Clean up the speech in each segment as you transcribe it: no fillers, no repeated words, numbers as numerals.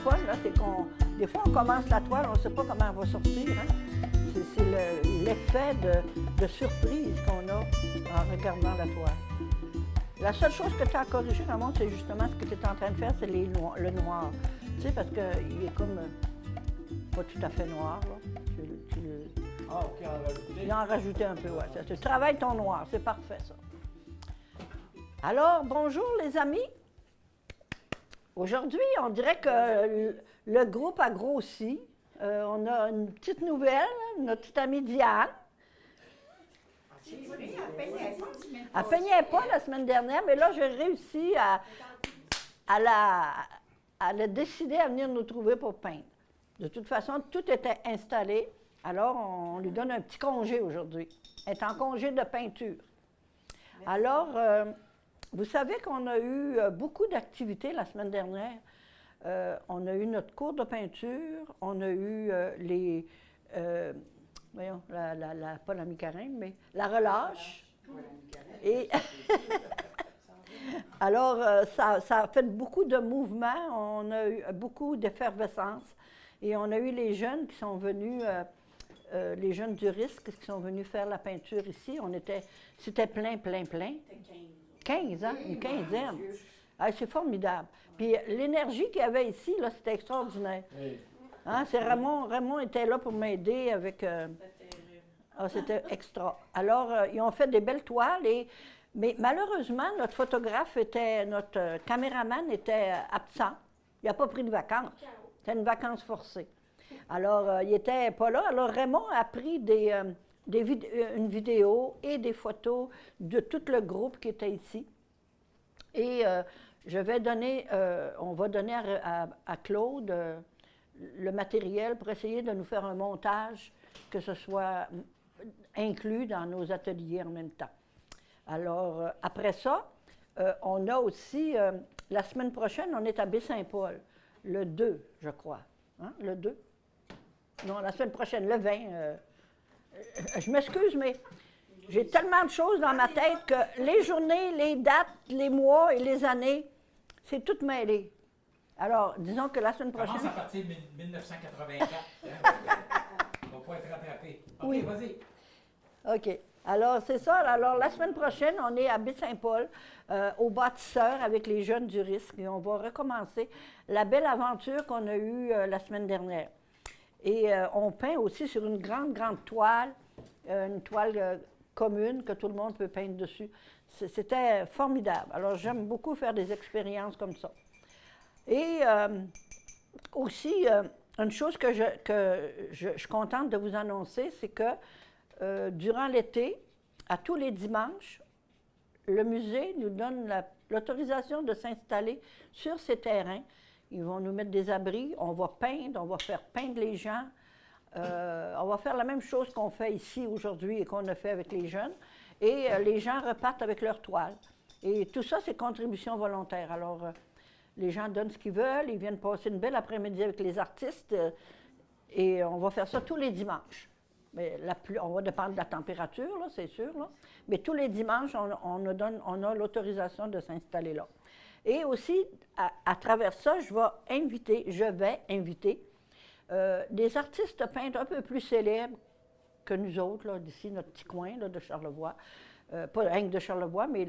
fun, là, c'est qu'on... Des fois, on commence la toile, on ne sait pas comment elle va sortir. Hein? C'est l'effet de surprise qu'on a en regardant la toile. La seule chose que tu as à corriger, Ramon, c'est justement ce que tu es en train de faire, c'est le noir. Tu sais, parce qu'il est comme pas tout à fait noir, là. Ah, OK, en rajouter. Il en a rajouté un peu, oui. Tu travailles ton noir, c'est parfait, ça. Alors, bonjour, les amis. Aujourd'hui, on dirait que le groupe a grossi. On a une petite nouvelle, notre petite amie Diane. Elle peignait pas la semaine dernière, mais là, j'ai réussi à la décider à venir nous trouver pour peindre. De toute façon, tout était installé. Alors, on lui donne un petit congé aujourd'hui. Elle est en congé de peinture. Alors, vous savez qu'on a eu beaucoup d'activités la semaine dernière. On a eu notre cours de peinture, on a eu voyons, pas la mi-carême, mais la relâche. Et alors, ça a fait beaucoup de mouvements, on a eu beaucoup d'effervescence. Et on a eu les jeunes qui sont venus, les jeunes du risque qui sont venus faire la peinture ici. C'était plein. 15, hein? Une quinzaine. Ah, c'est formidable. Puis l'énergie qu'il y avait ici, là, c'était extraordinaire. Hein? Raymond était là pour m'aider avec... c'était extra. Alors, ils ont fait des belles toiles, mais malheureusement, notre caméraman était absent. Il n'a pas pris de vacances. C'était une vacance forcée. Alors, il n'était pas là. Alors, Raymond a pris une vidéo et des photos de tout le groupe qui était ici. Et on va donner à Claude le matériel pour essayer de nous faire un montage, que ce soit inclus dans nos ateliers en même temps. Alors, après ça, on a aussi, la semaine prochaine, on est à Baie-Saint-Paul, le 2, je crois. Hein? Le 2? Non, la semaine prochaine, le 20. Je m'excuse, mais j'ai tellement de choses dans ma tête que les journées, les dates, les mois et les années, c'est tout mêlé. Alors, disons que la semaine prochaine... Commence à partir de 1984. On va pas être rattrapé. OK, oui. Vas-y. OK. Alors, c'est ça. Alors, la semaine prochaine, on est à Baie-Saint-Paul, au bâtisseur, avec les jeunes du risque. Et on va recommencer la belle aventure qu'on a eue la semaine dernière. Et on peint aussi sur une grande toile, une toile commune que tout le monde peut peindre dessus. C'était formidable. Alors, j'aime beaucoup faire des expériences comme ça. Et aussi, une chose que je suis contente de vous annoncer, c'est que durant l'été, à tous les dimanches, le musée nous donne l'autorisation de s'installer sur ces terrains. Ils vont nous mettre des abris, on va peindre, on va faire peindre les gens. On va faire la même chose qu'on fait ici aujourd'hui et qu'on a fait avec les jeunes. Et les gens repartent avec leurs toiles. Et tout ça, c'est contribution volontaire. Alors, les gens donnent ce qu'ils veulent, ils viennent passer une belle après-midi avec les artistes et on va faire ça tous les dimanches. Mais on va dépendre de la température, là, c'est sûr. Là. Mais tous les dimanches, on a l'autorisation de s'installer là. Et aussi, à travers ça, je vais inviter des artistes peintres un peu plus célèbres que nous autres, là, d'ici notre petit coin là, de Charlevoix. Pas rien que de Charlevoix, mais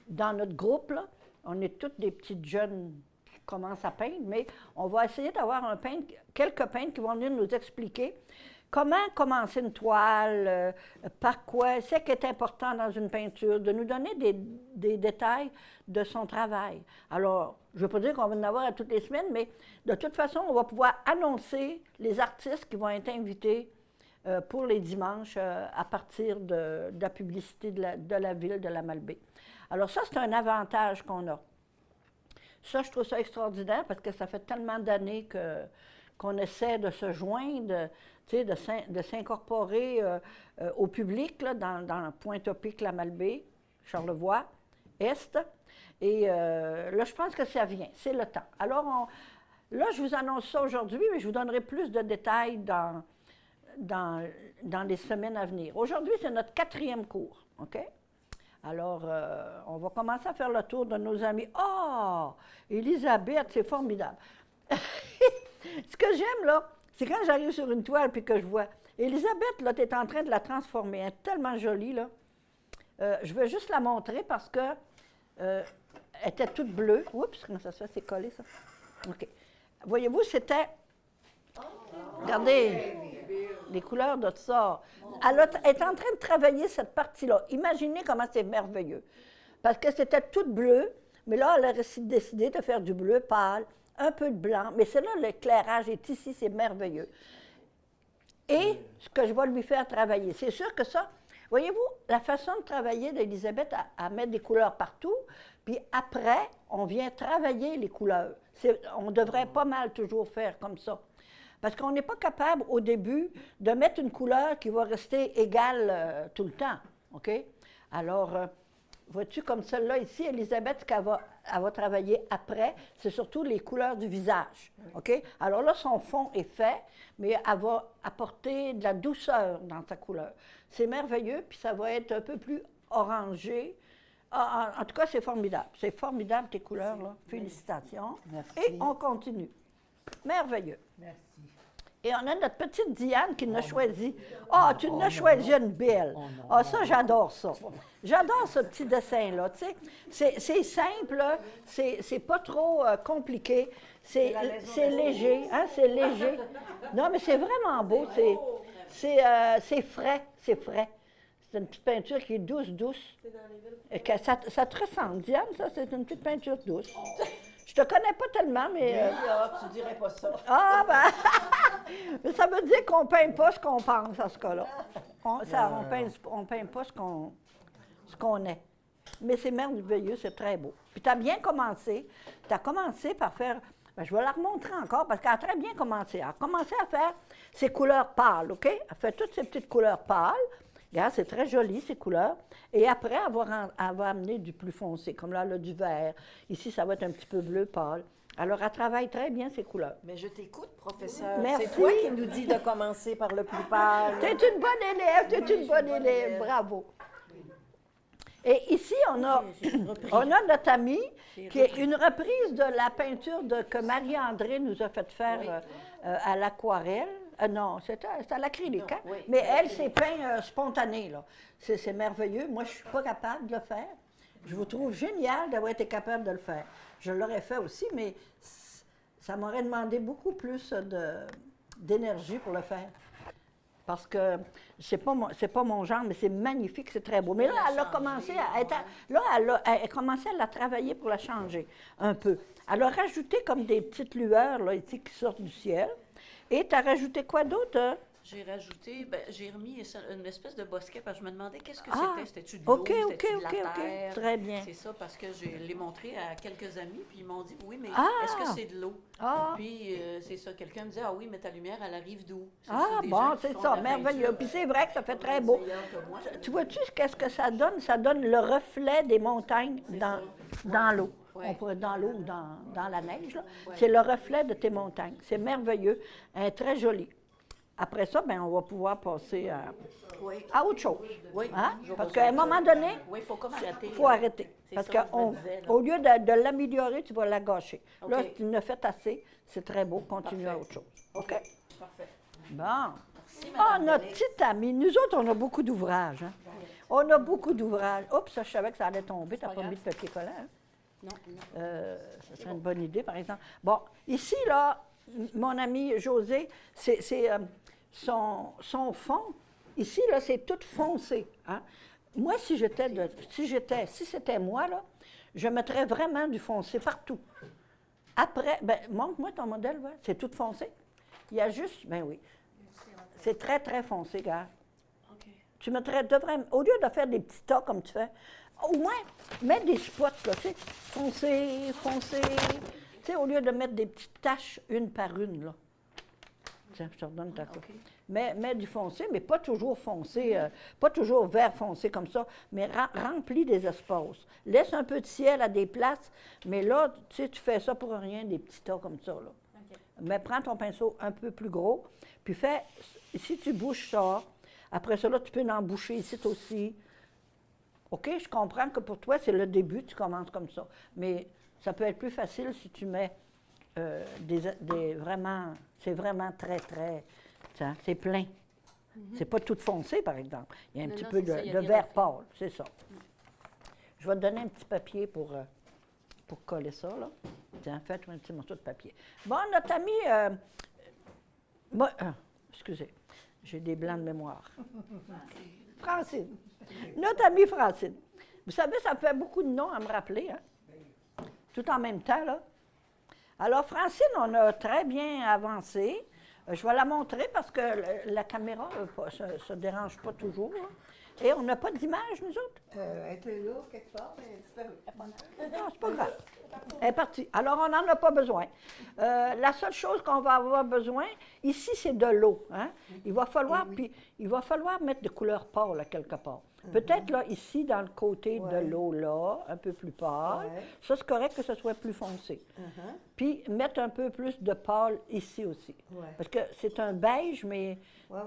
dans notre groupe, là, on est toutes des petites jeunes qui commencent à peindre, mais on va essayer d'avoir quelques peintres qui vont venir nous expliquer comment commencer une toile, par quoi, c'est ce qui est important dans une peinture, de nous donner des détails de son travail. Alors, je ne veux pas dire qu'on va en avoir à toutes les semaines, mais de toute façon, on va pouvoir annoncer les artistes qui vont être invités pour les dimanches à partir de la publicité de la ville de la Malbaie. Alors ça, c'est un avantage qu'on a. Ça, je trouve ça extraordinaire parce que ça fait tellement d'années qu'on essaie de se joindre, tu sais, de s'incorporer au public là, dans Pointe-au-Pic, la Malbaie, Charlevoix, Est. Et là, je pense que ça vient, c'est le temps. Alors, là, je vous annonce ça aujourd'hui, mais je vous donnerai plus de détails dans les semaines à venir. Aujourd'hui, c'est notre 4e cours, OK? Alors, on va commencer à faire le tour de nos amis. Ah! Élisabeth, c'est formidable! Ce que j'aime, là, c'est quand j'arrive sur une toile puis que je vois. Élisabeth, là, tu es en train de la transformer. Elle est tellement jolie, là. Je vais juste la montrer parce que elle était toute bleue. Oups, comment ça se fait? C'est collé, ça. OK. Voyez-vous, c'était... Regardez, les couleurs de tout ça. Elle est en train de travailler cette partie-là. Imaginez comment c'est merveilleux. Parce que c'était toute bleue, mais là, elle a décidé de faire du bleu pâle, un peu de blanc. Mais c'est là, l'éclairage est ici, c'est merveilleux. Et ce que je vais lui faire travailler, c'est sûr que ça, voyez-vous, la façon de travailler d'Élisabeth, à mettre des couleurs partout, puis après, on vient travailler les couleurs. On devrait pas mal toujours faire comme ça. Parce qu'on n'est pas capable, au début, de mettre une couleur qui va rester égale tout le temps. OK? Alors, vois-tu, comme celle-là ici, Élisabeth, elle va travailler après, c'est surtout les couleurs du visage. OK? Alors là, son fond est fait, mais elle va apporter de la douceur dans sa couleur. C'est merveilleux, puis ça va être un peu plus orangé. En tout cas, c'est formidable. C'est formidable, tes couleurs, là. Félicitations. Merci. Et on continue. Merveilleux. Merci. Et on a notre petite Diane qui nous a choisi. Ah, tu nous as choisi une belle. Ah, ça, j'adore ça. J'adore ce petit dessin-là, tu sais. C'est simple, c'est pas trop compliqué. C'est léger, hein, c'est léger. Non, mais c'est vraiment beau. C'est frais, c'est frais. C'est une petite peinture qui est douce. Et que ça te ressemble, Diane, ça, c'est une petite peinture douce. Je te connais pas tellement, mais... tu dirais pas ça. Ah, ben... mais ça veut dire qu'on ne peint pas ce qu'on pense, à ce cas-là. On ne peint pas ce qu'on est. Mais c'est merveilleux, c'est très beau. Puis tu as bien commencé. Tu as commencé par faire... Ben, je vais la remontrer encore, parce qu'elle a très bien commencé. Elle a commencé à faire ses couleurs pâles, OK? Elle fait toutes ces petites couleurs pâles. Regarde, c'est très joli, ces couleurs. Et après, elle va amener du plus foncé, comme là, du vert. Ici, ça va être un petit peu bleu pâle. Alors, elle travaille très bien ces couleurs. Mais je t'écoute, professeur. Merci. C'est toi qui nous dis de commencer par le plus pâle. Tu es une bonne élève, bravo. Et ici, on a notre amie qui est une reprise de la peinture que Marie-André nous a fait faire à l'aquarelle. Non, c'est à l'acrylique, hein? Oui. Mais elle, c'est peint spontané, là. C'est merveilleux. Moi, je ne suis pas capable de le faire. Je vous trouve génial d'avoir été capable de le faire. Je l'aurais fait aussi, mais ça m'aurait demandé beaucoup plus d'énergie pour le faire. Parce que c'est pas mon genre, mais c'est magnifique, c'est très beau. Mais là, elle a commencé elle a commencé à la travailler pour la changer un peu. Elle a rajouté comme des petites lueurs, là, ici, qui sortent du ciel. Et tu as rajouté quoi d'autre? J'ai rajouté, j'ai remis une espèce de bosquet parce que je me demandais qu'est-ce que Ah, c'était. C'était-tu de l'eau, OK, c'était-tu de la terre? très bien. C'est ça, parce que je l'ai montré à quelques amis, puis ils m'ont dit, oui, mais Ah! est-ce que c'est de l'eau? Ah! Puis c'est ça, quelqu'un me disait, ah oui, mais ta lumière, elle arrive d'où? Ah, des bon, gens qui c'est font ça, de la merveilleux. peinture, Puis c'est vrai que ça fait très beau. meilleurs que moi. Tu vois-tu qu'est-ce que ça donne? Ça donne le reflet des montagnes dans l'eau. Ouais. On pourrait dans l'eau ou dans la neige, là. C'est le reflet de tes montagnes. C'est merveilleux. Elle est très jolie. Après ça, bien, on va pouvoir passer à autre chose. Oui. Hein? Je vais Parce passer qu'à à un autre moment chose. donné, Oui, il faut comme arrêter. il faut arrêter. C'est Parce ça, je me qu'au disais, là. lieu de l'améliorer, tu vas la gâcher. OK. Là, tu ne fais assez. C'est très beau. Continue à Parfait. autre chose. OK? Parfait. Bon. Merci, Ah, Madame notre Denis. petite amie. Nous autres, on a beaucoup d'ouvrages. Hein? On a beaucoup d'ouvrages. Oups, ça, je savais que ça allait tomber. Tu n'as pas mis de papier collant. Hein? Non, Ça serait une bonne idée, par exemple. Bon, ici, là, mon ami José, c'est son fond. Ici, là, c'est tout foncé. Hein? Moi, si c'était moi, là, je mettrais vraiment du foncé partout. Après, ben, montre-moi ton modèle, ouais. C'est tout foncé. Il y a juste, ben oui. C'est très, très foncé, gars. OK. Tu devrais, au lieu de faire des petits tas comme tu fais, au moins, mets des spots, là, tu sais, foncé. Tu sais, au lieu de mettre des petites taches une par une, là. Tiens, je te redonne ta coupe. OK. Mets du foncé, mais pas toujours foncé, pas toujours vert foncé comme ça, mais remplis des espaces. Laisse un peu de ciel à des places, mais là, tu sais, tu fais ça pour rien, des petits tas comme ça, là. OK. Mais prends ton pinceau un peu plus gros, puis si tu bouches ça, après ça, là, tu peux en boucher ici aussi. OK, je comprends que pour toi, c'est le début, tu commences comme ça. Mais ça peut être plus facile si tu mets vraiment, c'est vraiment très, très, c'est plein. C'est pas tout foncé, par exemple. Il y a un Non, petit non, peu c'est ça, il y a de bien vert la fin. pâle, c'est ça. Je vais te donner un petit papier pour coller ça, là. Tiens, fais-toi un petit morceau de papier. Bon, notre ami... excusez, j'ai des blancs de mémoire. Francine. Notre amie Francine. Vous savez, ça me fait beaucoup de noms à me rappeler, hein? Tout en même temps, là. Alors, Francine, on a très bien avancé. Je vais la montrer parce que la caméra ne se dérange pas toujours, là. Et on n'a pas d'image, nous autres? Elle était là, quelque part, mais elle a disparu. Non, c'est pas grave. Elle est partie. Alors, on n'en a pas besoin. La seule chose qu'on va avoir besoin, ici, c'est de l'eau. Hein? Il va falloir mettre de couleur pâle, là, quelque part. Peut-être, là, ici, dans le côté de l'eau, là, un peu plus pâle. Ouais. Ça, c'est correct que ce soit plus foncé. Puis, mettre un peu plus de pâle ici aussi. Ouais. Parce que c'est un beige, mais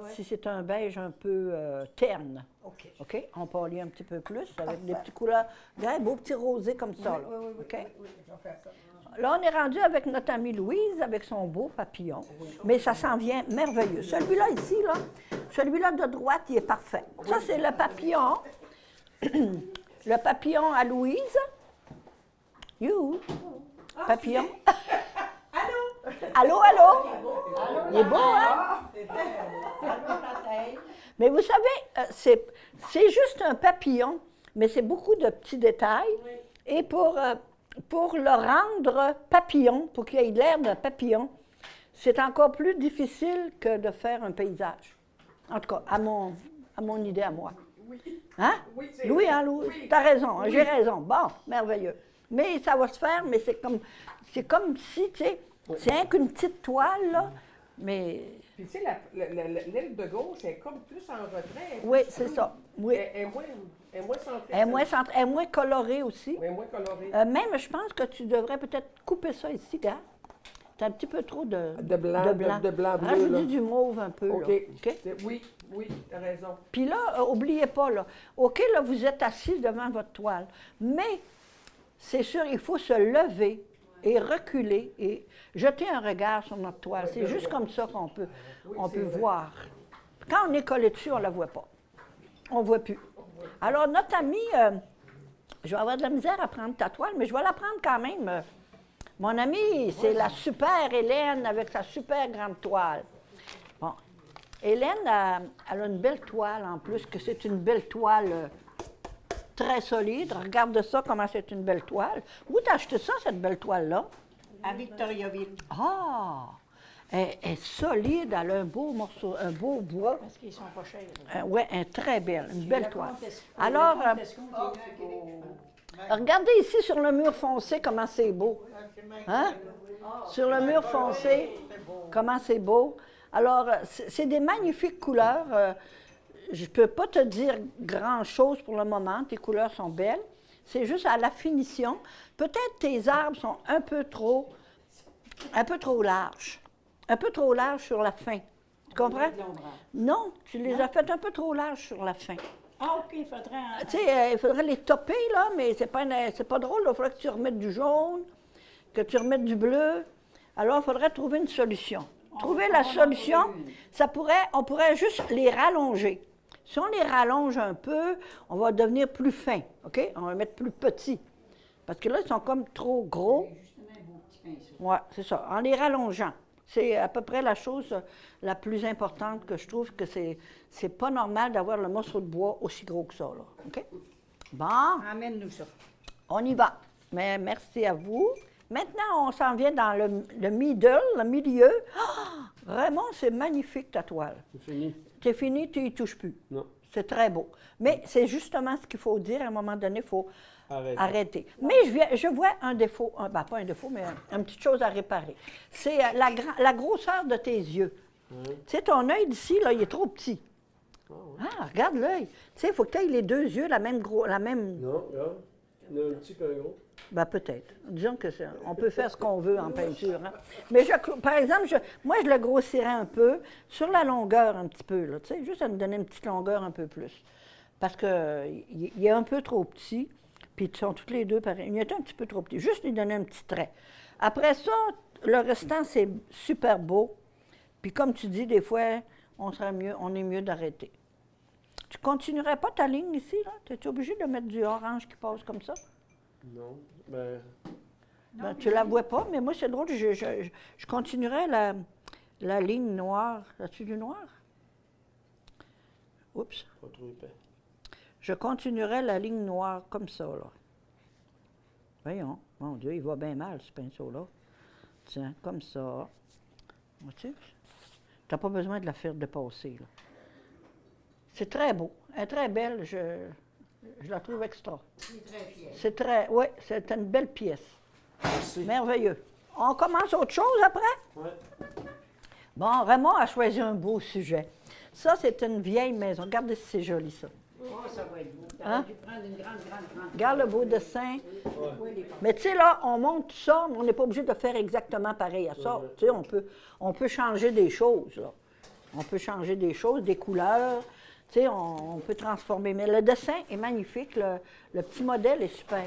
si c'est un beige un peu terne. OK. OK? On pâlit un petit peu plus avec des petites couleurs, des beaux petits rosés comme ça. Là. Oui, OK? oui, je vais faire ça. Là, on est rendu avec notre amie Louise, avec son beau papillon. Mais ça s'en vient merveilleux. Celui-là ici, là, celui-là de droite, il est parfait. Ça, c'est le papillon. Le papillon à Louise. You. Papillon. Allô, allô? Il est beau, hein? Mais vous savez, c'est juste un papillon, mais c'est beaucoup de petits détails. Et pour le rendre papillon, pour qu'il ait l'air d'un papillon, c'est encore plus difficile que de faire un paysage. En tout cas, à mon idée à moi. Hein? Louis, hein, Louis? Oui. T'as raison, hein, j'ai raison. Bon, merveilleux. Mais ça va se faire, mais c'est comme si, tu sais, c'est rien qu'une petite toile, là, mais... Puis tu sais, l'aile de gauche est comme plus en retrait. Oui, c'est ça. Oui. Elle est moins centrée. Elle est moins colorée aussi. Elle est moins colorée. Même, je pense que tu devrais peut-être couper ça ici, gars. Tu as un petit peu trop de blanc, de blanc bleu, Rajoute là. du mauve un peu. OK. Là. OK? Oui, t'as raison. Puis là, oubliez pas, là. OK, là, vous êtes assis devant votre toile. Mais, c'est sûr, il faut se lever et reculer et jeter un regard sur notre toile. C'est juste comme ça qu'on peut, voir. Quand on est collé dessus, on ne la voit pas. On ne voit plus. Alors, notre amie, je vais avoir de la misère à prendre ta toile, mais je vais la prendre quand même. Mon amie, c'est la super Hélène avec sa super grande toile. Bon. Hélène, elle a une belle toile en plus, que c'est une belle toile très solide. Regarde ça, comment c'est une belle toile. Où t'as acheté ça, cette belle toile-là? À Victoriaville. Ah! Elle est solide, elle a un beau morceau, un beau bois. Parce qu'ils sont pas chers. Oui, elle est très belle, une belle toile. Alors, regardez ici sur le mur foncé comment c'est beau. Hein? Sur le mur foncé, comment c'est beau. Alors, c'est des magnifiques couleurs. Je ne peux pas te dire grand-chose pour le moment. Tes couleurs sont belles. C'est juste à la finition. Peut-être tes arbres sont un peu trop larges. Un peu trop larges sur la fin. Tu comprends? Non, tu les as fait un peu trop larges sur la fin. Ah, OK, il faudrait... Tu sais, il faudrait les topper, là, mais c'est pas drôle. Il faudrait que tu remettes du jaune, que tu remettes du bleu. Alors, il faudrait trouver une solution. Trouver la solution, on pourrait juste les rallonger. Si on les rallonge un peu, on va devenir plus fin, OK? On va les mettre plus petits. Parce que là, ils sont comme trop gros. Oui, c'est ça. En les rallongeant. C'est à peu près la chose la plus importante que je trouve que c'est pas normal d'avoir le morceau de bois aussi gros que ça, là. OK? Bon, Amène-nous ça. on y va. Mais merci à vous. Maintenant, on s'en vient dans le middle, le milieu. Ah! Vraiment, c'est magnifique, ta toile. C'est fini. C'est fini, tu y touches plus. Non. C'est très beau. Mais c'est justement ce qu'il faut dire. À un moment donné, il faut arrêter. Mais je vois un défaut, pas un défaut, mais une petite chose à réparer. C'est la grosseur de tes yeux. Tu sais, ton œil d'ici, là, il est trop petit. Ah, regarde l'œil. Tu sais, il faut que tu aies les deux yeux la même... Non, regarde. Il y en a un petit peu un gros. Ben peut-être. Disons que on peut faire ce qu'on veut en peinture. Hein. Mais par exemple, moi, je le grossirais un peu sur la longueur un petit peu, là, tu sais, juste à me donner une petite longueur un peu plus. Parce qu'il est un peu trop petit, puis ils sont tous les deux pareils. Il est un petit peu trop petit. Juste lui donner un petit trait. Après ça, le restant, c'est super beau. Puis comme tu dis, des fois, on est mieux d'arrêter. Tu continuerais pas ta ligne ici, là? Es-tu obligé de mettre du orange qui passe comme ça? Non, ben, Ben, tu la vois pas, mais moi, c'est drôle, je continuerais la ligne noire. As-tu du noir? Oups. pas trop épais. Je continuerais la ligne noire comme ça, là. Voyons, mon Dieu, il va bien mal, ce pinceau-là. Tiens, comme ça. Vois-tu? Tu n'as pas besoin de la faire dépasser, là. C'est très beau. Elle est très belle, je la trouve extra. C'est très, oui, c'est une belle pièce. Merci. Merveilleux. On commence autre chose après? Ouais. Bon, Raymond a choisi un beau sujet. Ça, c'est une vieille maison. Regardez si c'est joli, ça. Oh, ça va être beau. Hein? Tu prends une grande. Regarde le beau dessin. Oui, les Mais tu sais, là, on monte tout ça, mais on n'est pas obligé de faire exactement pareil à ça. Tu sais, on peut changer des choses, là. On peut changer des choses, des couleurs. Tu sais, on peut transformer. Mais le dessin est magnifique. Le petit modèle est super.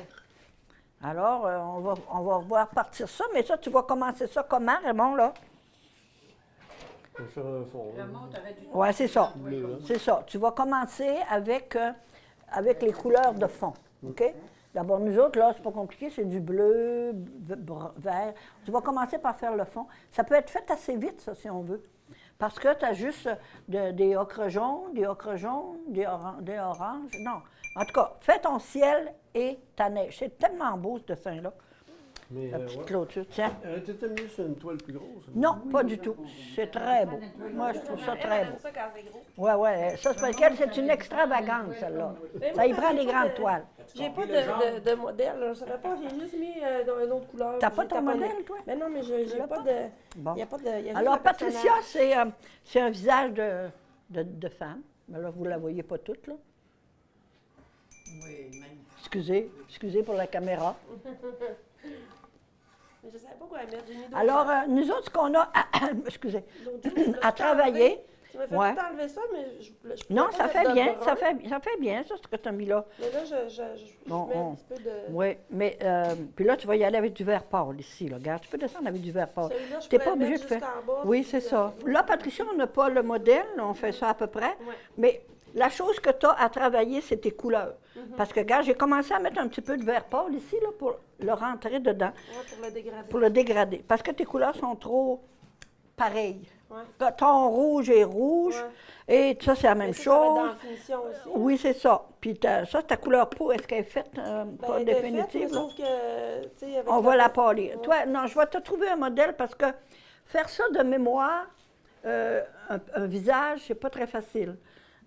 Alors, on va voir partir ça. Mais ça, tu vas commencer ça comment, Raymond, là? On va faire un fond. hein. Oui, c'est ça. Bleu, hein. C'est ça. Tu vas commencer avec les couleurs de fond. OK? D'abord, nous autres, là, c'est pas compliqué, c'est du bleu, vert. Tu vas commencer par faire le fond. Ça peut être fait assez vite, ça, si on veut. Parce que tu as juste des ocres jaunes, des oranges. Non. En tout cas, fais ton ciel et ta neige. C'est tellement beau, ce dessin-là. Mais, La petite ouais. clôture. Tiens. Aurait-été mieux sur une toile plus grosse. Non, pas du tout. C'est très beau. Moi, je trouve ça très beau. ça quand c'est gros. Oui. Ça, c'est parce qu'elle, c'est une extravagante, celle-là. Ça y prend des grandes toiles. J'ai pas de modèle, là, je savais pas, j'ai juste mis une autre couleur. T'as puis pas j'ai ton taponné. modèle, toi? Mais non, mais j'ai l'as pas pas? de. Bon. Il y a pas de. il y a juste Alors, le Patricia, personnage. c'est un visage de femme. Mais là, vous ne la voyez pas toute, là. Oui, magnifique. Excusez pour la caméra. Mais je savais pas quoi mettre. J'ai mis d'autres Alors, choses. nous autres, ce qu'on a excusez, L'autre jour, je me à suis travailler, enlevée. Tu m'as fait Ouais. tout enlever ça, mais je pouvais non, pas ça mettre fait de bien, brun. ça fait bien, ça, ce que tu as mis là. Mais là, je Bon, mets un petit peu de. Oui, mais, puis là, tu vas y aller avec du vert pâle, ici, là. Regarde, tu peux descendre avec du vert pâle. Celui-là, je Tu n'es pourrais pas le obligé de mettre faire. jusqu'en bas, Oui, puis, c'est ça. Là, Patricia, on n'a pas le modèle, on fait ça à peu près. Ouais. Mais la chose que tu as à travailler, c'est tes couleurs. Parce que, regarde, j'ai commencé à mettre un petit peu de vert pâle ici, là, pour le rentrer dedans, Ouais, pour le dégrader. pour le dégrader. Parce que tes couleurs sont trop pareilles. Ouais. Ton rouge est rouge, et ça, c'est la même Mais ça va être chose. dans la finition aussi. Oui, c'est ça. Puis ça, ta couleur peau, est-ce qu'elle est faite, Ben, pas elle était faite, définitive? mais là? sauf que, tu sais, avec On va la la pâlir. Toi, non, je vais te trouver un modèle parce que faire ça de mémoire, un visage, c'est pas très facile.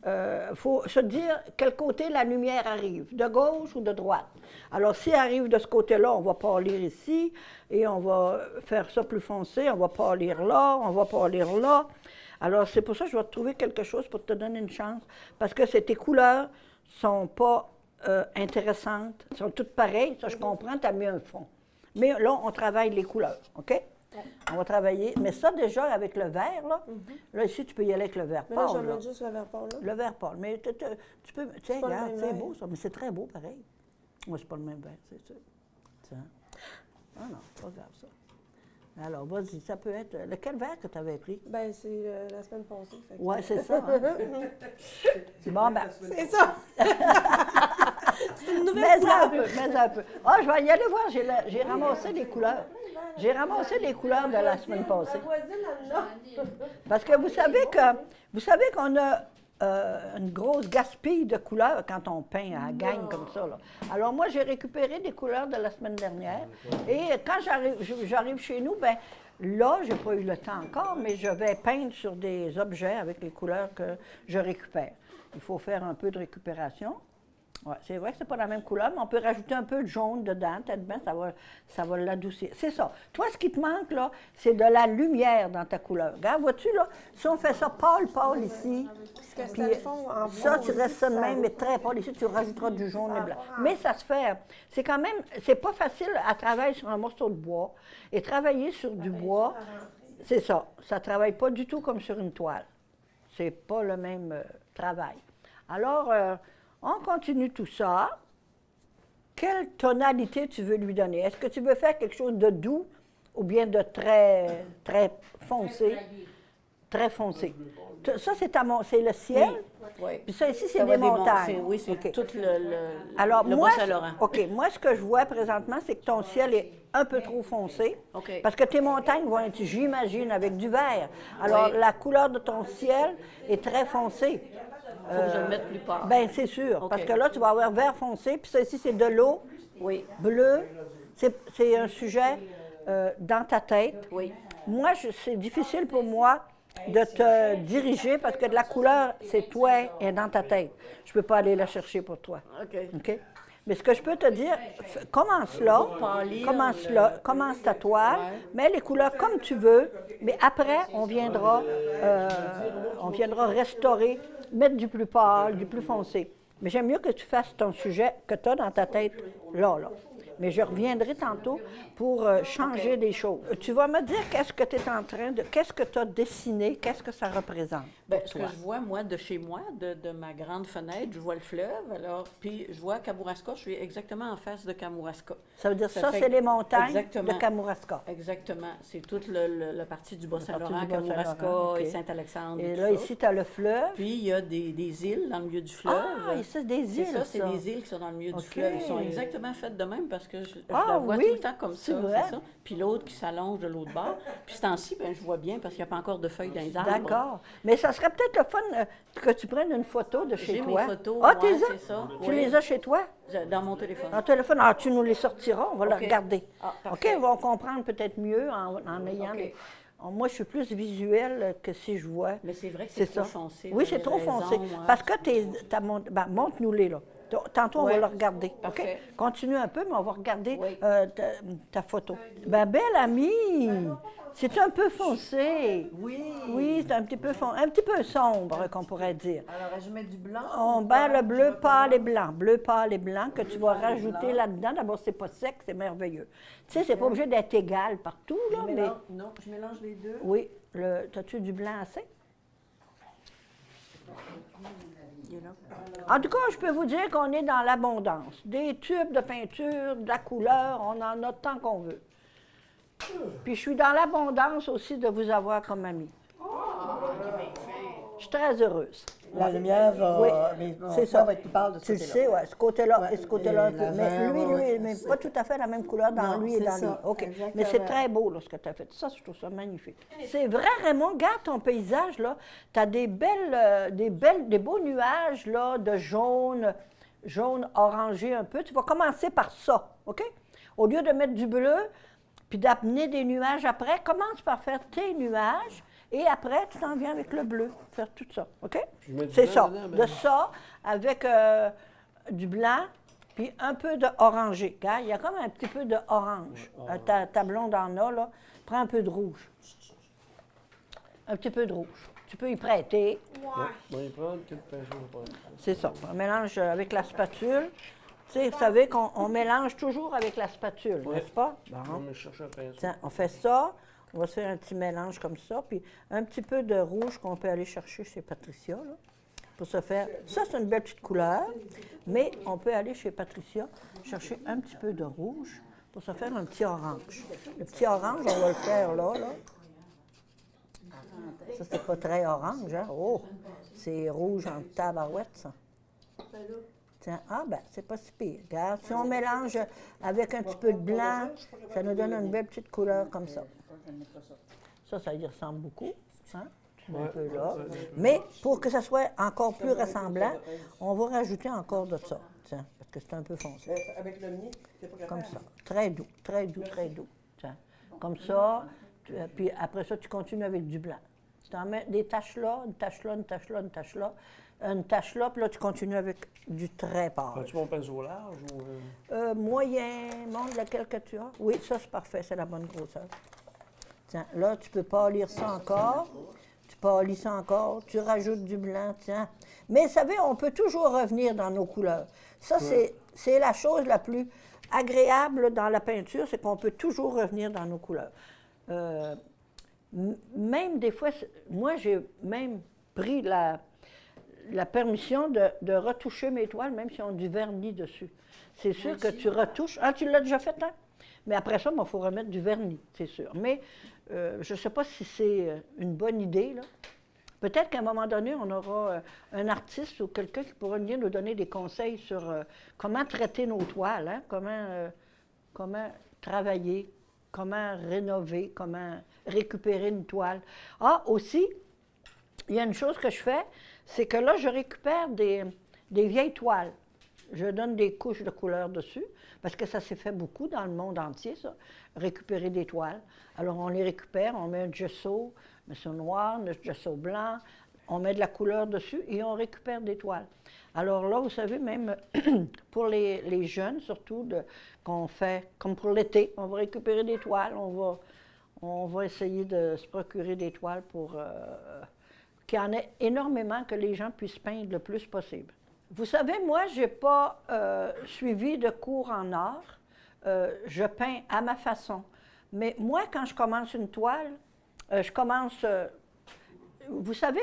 Il faut se dire quel côté la lumière arrive, de gauche ou de droite. Alors, si elle arrive de ce côté-là, on va pâlir ici, et on va faire ça plus foncé, on va pâlir là, on va pâlir là. Alors, c'est pour ça que je vais te trouver quelque chose pour te donner une chance, parce que tes couleurs sont pas intéressantes, sont toutes pareilles, ça je comprends, tu as mis un fond. Mais là, on travaille les couleurs, OK? On va travailler, mais ça déjà avec le vert, là ici tu peux y aller avec le vert Mais là, je pâle. vais là. mettre juste le vert pâle là. Le vert pâle, mais tu peux, tiens, pas le regarde, même c'est vert. beau ça, mais c'est très beau pareil. Moi, c'est pas le même vert, c'est sûr. Tiens. Ah non, c'est pas grave ça. Alors, vas-y, ça peut être, lequel vert que tu avais pris? Ben, c'est la semaine passée. fait que- Oui, c'est ça. Hein? Bon, ben, C'est ça! C'est une nouvelle mets un peu. Ah, je vais y aller voir, j'ai ramassé les couleurs. J'ai ramassé les couleurs de la semaine passée. La voisine, elle en a. Parce que vous savez qu'on a une grosse gaspille de couleurs quand on peint à la gagne comme ça, là. Alors moi, j'ai récupéré des couleurs de la semaine dernière. Et quand j'arrive chez nous, ben là, j'ai pas eu le temps encore, mais je vais peindre sur des objets avec les couleurs que je récupère. Il faut faire un peu de récupération. Ouais, c'est vrai que c'est pas la même couleur, mais on peut rajouter un peu de jaune dedans, peut-être bien, ça va l'adoucir. C'est ça. Toi, ce qui te manque, là, c'est de la lumière dans ta couleur. Regarde, vois-tu, là, si on fait ça pâle ici, Parce que puis c'était le fond en ça, blanc tu aussi, restes ça de ça- même, mais très pâle ici, tu rajouteras du jaune et Ça blanc. va. Mais ça se fait. C'est quand même, c'est pas facile à travailler sur un morceau de bois. Et travailler sur du bois, c'est ça. Ça travaille pas du tout comme sur une toile. C'est pas le même travail. Alors, on continue tout ça. Quelle tonalité tu veux lui donner? Est-ce que tu veux faire quelque chose de doux ou bien de très, très foncé. Très foncé. Ça, c'est le ciel. Oui. Puis ça, ici, c'est Ça des va des montagnes. Oui, c'est OK. tout Alors, le moi, Bas-Saint-Laurent. OK, moi, ce que je vois présentement, c'est que ton ciel est un peu trop foncé. OK. Parce que tes montagnes vont être, j'imagine, avec du vert. Alors, Oui. la couleur de ton ciel est très foncée. Il faut que je le mette plus tard. Bien, c'est sûr. OK. Parce que là, tu vas avoir vert foncé, puis ça ici, c'est de l'eau, Oui, bleu. C'est un sujet dans ta tête. oui. Moi, c'est difficile pour moi de te diriger parce que de la couleur, c'est toi et dans ta tête. Je ne peux pas aller la chercher pour toi. OK. OK? Mais ce que je peux te dire, commence là, commence ta toile, mets les couleurs comme tu veux, mais après, on viendra restaurer, mettre du plus pâle, du plus foncé. Mais j'aime mieux que tu fasses ton sujet que tu as dans ta tête là. Mais je reviendrai tantôt pour changer des choses. Tu vas me dire qu'est-ce que tu es en train de... Qu'est-ce que tu as dessiné, qu'est-ce que ça représente Bien, pour ce toi? que je vois, moi, de chez moi, de ma grande fenêtre, je vois le fleuve, alors, puis je vois Kamouraska, je suis exactement en face de Kamouraska. Ça veut dire Ça ça, fait c'est les montagnes exactement. de Kamouraska. Exactement. C'est toute la partie du Bas-Saint-Laurent, partie du Bas-Saint-Laurent, Kamouraska OK. et Saint-Alexandre. Et tout là, ça. ici, tu as le fleuve. Puis, il y a des îles dans le milieu du fleuve. Ah, et ça, c'est des C'est îles, ça, c'est ça. des îles qui sont dans le milieu OK. du fleuve. Ils sont exactement faites de même parce que je Ah, la vois oui? tout le temps comme C'est ça. vrai? C'est ça. Puis l'autre qui s'allonge de l'autre bord. Puis ce temps-ci, ben, je vois bien parce qu'il n'y a pas encore de feuilles dans les arbres. D'accord. Mais ça serait peut-être le fun que tu prennes une photo de chez J'ai toi. mes photos, Ah, tu ouais, les as? c'est ça. Tu Oui. les as chez toi? Dans mon téléphone. En téléphone? Ah, tu nous les sortiras, on va les OK. regarder. Ah, OK, parfait. on va comprendre peut-être mieux en ayant... OK. Moi, je suis plus visuelle que si je vois. Mais c'est vrai que C'est c'est trop ça. foncé. Oui, vous c'est avez trop raison, foncé. ouais. Parce que montre-nous-les, là. Tantôt, on Ouais. va le regarder. OK? Parfait. Continue un peu, mais on va regarder Oui. ta photo. Ben, belle amie, c'est un peu foncé. Oui, c'est un petit peu sombre, qu'on pourrait dire. Alors, je mets du blanc. On met le bleu pâle et blanc. Bleu pâle et blanc que tu vas rajouter là-dedans. D'abord, c'est pas sec, c'est merveilleux. Tu sais, c'est pas obligé d'être égal partout, là, mais... Non, je mélange les deux. Oui. As-tu du blanc assez? En tout cas, je peux vous dire qu'on est dans l'abondance. Des tubes de peinture, de la couleur, on en a tant qu'on veut. Puis je suis dans l'abondance aussi de vous avoir comme ami. Je suis très heureuse. La lumière va. Oui, mais mon c'est frère ça. va être parle de ce Tu le côté-là. sais, oui, ce côté-là Ouais, et ce côté-là un et peu. la Mais vert, lui, ouais, mais c'est- pas tout à fait la même couleur dans Non, lui et c'est dans lui. ça, OK. exactement. Mais c'est très beau, là, ce que tu as fait. Ça, je trouve ça magnifique. C'est vrai, Raymond, regarde ton paysage, là. Tu as des beaux nuages, là, de jaune orangé un peu. Tu vas commencer par ça, OK? Au lieu de mettre du bleu, puis d'amener des nuages après, commence par faire tes nuages. Et après, tu t'en viens avec le bleu, faire tout ça, OK? Je mets du C'est blanc ça, dedans, de ben. ça, avec du blanc, puis un peu de orangé. Regarde, il y a comme un petit peu de orange. Ta blonde en a, là. Prends un peu de rouge. Un petit peu de rouge. Tu peux y prêter. Ouais. On va y prendre quelques pinceaux. on va prendre. C'est ça. On mélange avec la spatule. Tu sais, vous savez qu'on mélange toujours avec la spatule, Ouais. n'est-ce pas? On Bon. va chercher un pinceau. Tiens, on fait ça. On va se faire un petit mélange comme ça, puis un petit peu de rouge qu'on peut aller chercher chez Patricia, là, pour se faire... Ça, c'est une belle petite couleur, mais on peut aller chez Patricia chercher un petit peu de rouge pour se faire un petit orange. Le petit orange, on va le faire là. Ça, c'est pas très orange, hein? Oh! C'est rouge en tabarouette, ça. Tiens, ah ben, c'est pas si pire. Regarde, si on mélange avec un petit peu de blanc, ça nous donne une belle petite couleur comme ça. Ça y ressemble beaucoup. Hein? Tu mets un peu là. Mais pour que ça soit encore plus ressemblant, on va rajouter encore de ça. Tiens, parce que c'est un peu foncé. Avec le mien, t'es pas capable. Comme ça. Très doux, très doux, très doux. Tiens. Comme ça. Puis après ça, tu continues avec du blanc. Tu en mets des taches là, une tache là, une tache là, une tache là. Une tache là, puis là, tu continues avec du très pâle. As-tu mon pinceau large ou... Moyen, montre lequel que tu as. Oui, ça, c'est parfait, c'est la bonne grosseur. Tiens, là, tu peux pâlir ça encore. Tu pâlis ça encore. Tu rajoutes du blanc, tiens. Mais, vous savez, on peut toujours revenir dans nos couleurs. Ça, c'est la chose la plus agréable dans la peinture, c'est qu'on peut toujours revenir dans nos couleurs. Même des fois, moi, j'ai même pris la permission de retoucher mes toiles, même si on a du vernis dessus. C'est sûr que tu retouches. Ah, tu l'as déjà fait, hein? Mais après ça, il faut remettre du vernis, c'est sûr. Mais je ne sais pas si c'est une bonne idée, là. Peut-être qu'à un moment donné, on aura un artiste ou quelqu'un qui pourra venir nous donner des conseils sur comment traiter nos toiles, hein? Comment travailler, comment rénover, comment récupérer une toile. Ah, aussi, il y a une chose que je fais, c'est que là, je récupère des vieilles toiles. Je donne des couches de couleur dessus, parce que ça s'est fait beaucoup dans le monde entier, ça, récupérer des toiles. Alors, on les récupère, on met un gesso, un gesso noir, un gesso blanc, on met de la couleur dessus et on récupère des toiles. Alors là, vous savez, même pour les jeunes, surtout, qu'on fait, comme pour l'été, on va récupérer des toiles, on va essayer de se procurer des toiles pour qu'il y en ait énormément, que les gens puissent peindre le plus possible. Vous savez, moi, je n'ai pas suivi de cours en art. Je peins à ma façon. Mais moi, quand je commence une toile, je commence... vous savez,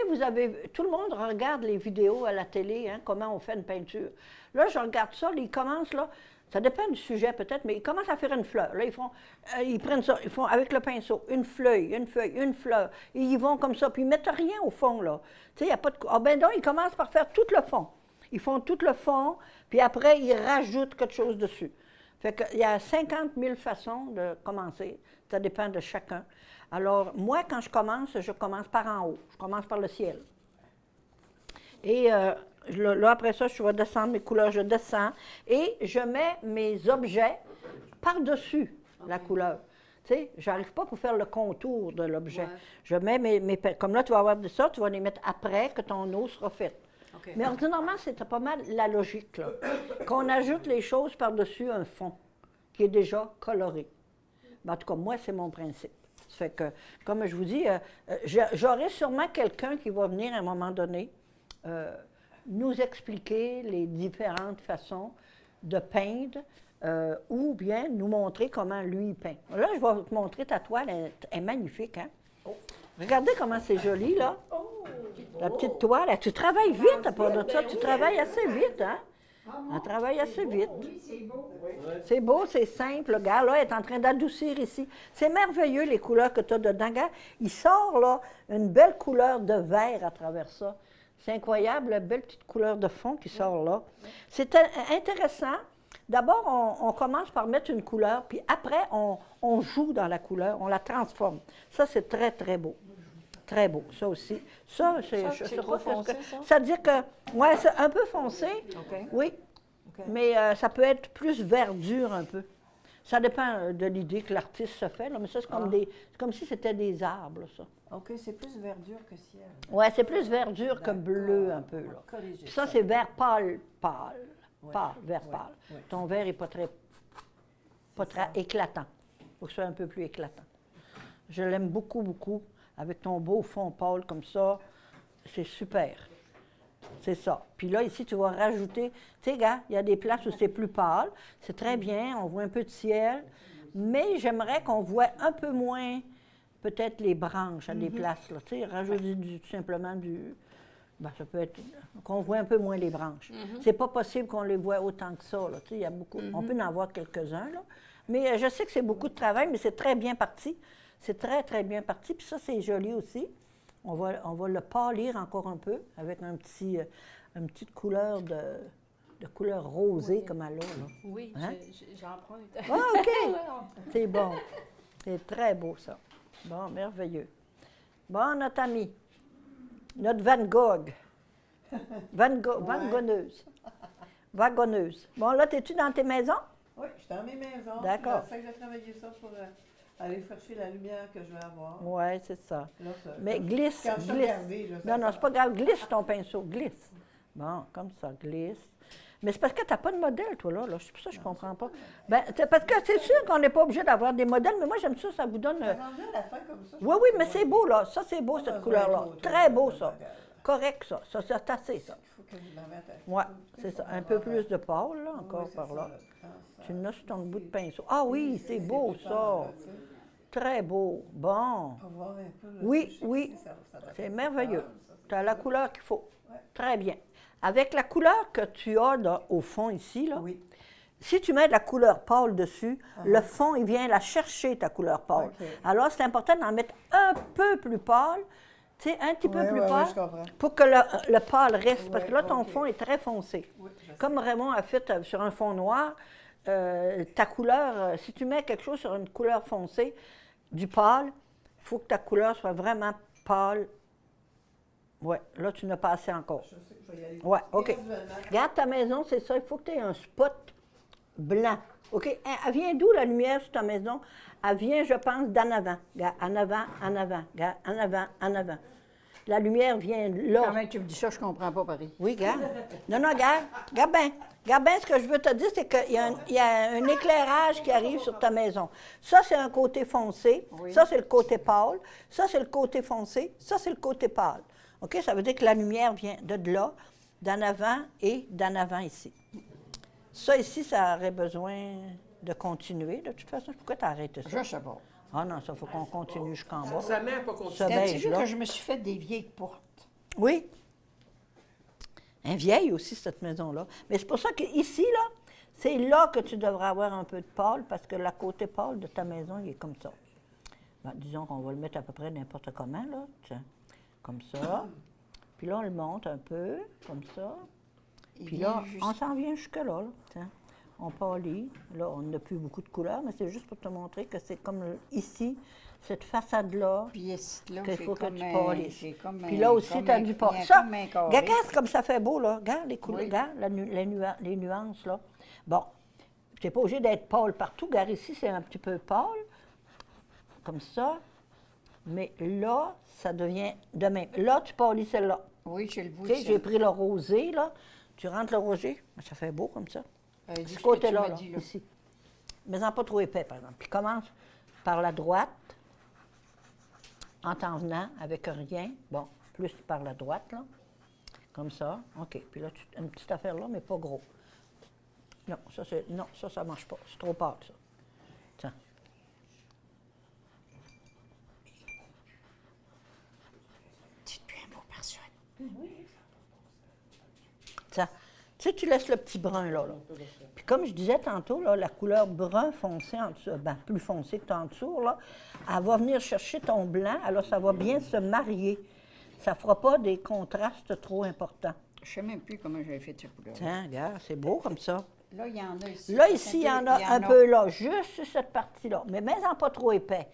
tout le monde regarde les vidéos à la télé, hein, comment on fait une peinture. Là, je regarde ça, ils commencent, là, ça dépend du sujet peut-être, mais ils commencent à faire une fleur. Là, ils prennent ça, ils font avec le pinceau, une feuille, une fleur. Et ils vont comme ça, puis ils ne mettent rien au fond, là. Tu sais, il n'y a pas de... Ah ben donc, ils commencent par faire tout le fond. Ils font tout le fond, puis après, ils rajoutent quelque chose dessus. Fait qu'il y a 50 000 façons de commencer. Ça dépend de chacun. Alors, moi, quand je commence par en haut. Je commence par le ciel. Et là, après ça, je vais descendre mes couleurs, je descends. Et je mets mes objets par-dessus la couleur. Tu sais, je n'arrive pas pour faire le contour de l'objet. Ouais. Je mets comme là, tu vas avoir de ça, tu vas les mettre après que ton eau sera faite. OK. Mais ordinairement, c'est pas mal la logique, là. Qu'on ajoute les choses par-dessus un fond qui est déjà coloré. Ben, en tout cas, moi, c'est mon principe. Ça fait que, comme je vous dis, j'aurai sûrement quelqu'un qui va venir à un moment donné nous expliquer les différentes façons de peindre ou bien nous montrer comment lui il peint. Là, je vais te montrer ta toile, elle est magnifique, hein? Regardez comment c'est joli, là. La petite toile, tu travailles vite à part de ça, tu travailles assez vite, hein? On travaille assez vite. Oui, c'est beau. C'est beau, c'est simple. Regarde, là, elle est en train d'adoucir ici. C'est merveilleux, les couleurs que tu as dedans. Regarde, il sort, là, une belle couleur de vert à travers ça. C'est incroyable, la belle petite couleur de fond qui sort là. C'est intéressant. D'abord, on commence par mettre une couleur, puis après, on joue dans la couleur, on la transforme. Ça, c'est très, très beau. Très beau, ça aussi. Ça, c'est trop foncé, ça? Ça veut dire que, ouais, c'est un peu foncé, OK. oui, OK. mais ça peut être plus verdure un peu. Ça dépend de l'idée que l'artiste se fait, là, mais ça, c'est comme si c'était des arbres, ça. OK, c'est plus verdure que ciel. Oui, c'est plus verdure que bleu un peu, là. Corrigé Puis ça, c'est vert pâle, Ouais. vert Ouais. pâle. Ouais. Ton vert n'est pas très éclatant. Il faut que ce soit un peu plus éclatant. Je l'aime beaucoup, beaucoup. Avec ton beau fond pâle comme ça, c'est super. C'est ça. Puis là, ici, tu vas rajouter... Tu sais, gars, il y a des places où c'est plus pâle. C'est très bien, on voit un peu de ciel. Mais j'aimerais qu'on voit un peu moins, peut-être, les branches à des places. Là. Tu sais, rajouter tout simplement du... Ben, ça peut être... qu'on voit un peu moins les branches. C'est pas possible qu'on les voit autant que ça. Là. Tu sais, il y a beaucoup... On peut en voir quelques-uns, là. Mais je sais que c'est beaucoup de travail, mais c'est très bien parti. C'est très, très bien parti. Puis ça, c'est joli aussi. On va le pâlir encore un peu avec une petite couleur de couleur rosée comme elle a, là. Oui, Hein? j'en prends. Ah, OK! C'est bon. C'est très beau, ça. Bon, merveilleux. Bon, notre ami, notre Van Gogh. Wagonneuse. Wagonneuse. Bon, là, es-tu dans tes maisons? Oui, je suis dans mes maisons. D'accord. C'est ça que j'ai travaillé ça pour aller chercher la lumière que je vais avoir. Oui, c'est ça. Là, Mais glisse, quand je suis glisse. regardée, là, Non, c'est pas grave. Glisse ton pinceau, glisse. Bon, comme ça, glisse. Mais c'est parce que tu n'as pas de modèle, toi, là. C'est pour ça que je ne comprends pas. Ben, parce que c'est sûr qu'on n'est pas obligé d'avoir des modèles, mais moi, j'aime ça, ça vous donne... Rendu à la fin comme ça. Oui, oui, mais c'est beau, là. Ça, c'est beau, cette couleur-là. Très beau, ça. Correct, ça. Ça, c'est assez, ça. Il faut que je la mette à... Oui, c'est ça. Un peu plus de pâle, là, encore Oui, c'est par là. ça. Tu noces ton bout de pinceau. Ah oui, c'est beau, ça. Très beau. Bon. On va voir un peu. Là, Oui, je sais oui. que ça va C'est être merveilleux. calme, ça, c'est Tu as la couleur qu'il faut. Ouais. Très bien. Avec la couleur que tu as au fond ici, là, Oui. si tu mets de la couleur pâle dessus, le fond, il vient la chercher, ta couleur pâle. OK. Alors, c'est important d'en mettre un peu plus pâle, tu sais, un petit peu Ouais, plus ouais, pâle, ouais, je comprends. pour que le pâle reste. Parce que là, Ouais, ton OK. fond est très foncé. Oui, je sais. Comme Raymond a fait sur un fond noir, ta couleur, si tu mets quelque chose sur une couleur foncée, du pâle, il faut que ta couleur soit vraiment pâle. Oui, là, tu n'as pas assez encore. Je sais, je vais y aller. Oui, OK. Graduellement. Regarde ta maison, c'est ça. Il faut que tu aies un spot blanc. OK? Elle vient d'où la lumière sur ta maison? Elle vient, je pense, d'en avant. Regarde, en avant, en avant. Regarde, en avant, en avant. La lumière vient là. Quand même, tu me dis ça, je comprends pas, pareil. Oui, regarde. Non, non, regarde. Regarde bien. Regarde bien, ce que je veux te dire, c'est qu'il y a un éclairage qui arrive sur ta maison. Ça, c'est un côté foncé. Oui. Ça, c'est le côté pâle. Ça, c'est le côté foncé. Ça, c'est le côté pâle. OK? Ça veut dire que la lumière vient de là, d'en avant et d'en avant ici. Ça, ici, ça aurait besoin de continuer. De toute façon, pourquoi tu as arrêté ça? Je sais pas. Ah non, ça, il faut qu'on continue jusqu'en bas. Ça met pas continuer. Ce T'as-tu vu beige-là. que je me suis fait des vieilles portes? Oui. Elle est vieille aussi, cette maison-là. Mais c'est pour ça qu'ici, là, c'est là que tu devrais avoir un peu de pâle, parce que le côté pâle de ta maison, il est comme ça. Ben, disons qu'on va le mettre à peu près n'importe comment, là. Tiens, comme ça. Puis là, on le monte un peu, comme ça. Il Puis vient là, juste- on s'en vient jusque-là, là. Tiens. On pâlit. Là, on n'a plus beaucoup de couleurs, mais c'est juste pour te montrer que c'est comme ici, cette façade-là, Puis ici, là, qu'il j'ai faut que comme tu un- pâlisses. j'ai comme Puis un- là aussi, comme tu as un- du il y pâle. a Ça, comme un carré. regarde comme ça fait beau, là. Regarde les couleurs, Oui. regarde les nuances, là. Bon, tu n'es pas obligé d'être pâle partout. Regarde ici, c'est un petit peu pâle, comme ça. Mais là, ça devient de même. Là, tu pâlis celle-là. Oui, je le vois. Tu sais, j'ai pris le rosé, là. Tu rentres le rosé, ça fait beau comme ça. Dis Ce ce que côté-là, tu m'as là, dit, là. ici. Mais en pas trop épais, par exemple. Puis commence par la droite, en t'en venant, avec rien. Bon, plus par la droite, là. Comme ça. OK. Puis là, une petite affaire là, mais pas gros. Non, ça marche pas. C'est trop pâle, ça. Tiens. Dites-lui un mot personne. Tiens. Tu sais, tu laisses le petit brun là. Puis comme je disais tantôt, là, la couleur brun foncé en dessous, ben, plus foncé que en dessous, là, elle va venir chercher ton blanc, alors ça va bien se marier. Ça ne fera pas des contrastes trop importants. Je ne sais même plus comment j'avais fait cette couleur. Tiens, regarde, c'est beau comme ça. Là, il y en a ici. Là, ici, il y en a un peu là, juste sur cette partie-là. Mais mets-en pas trop épais,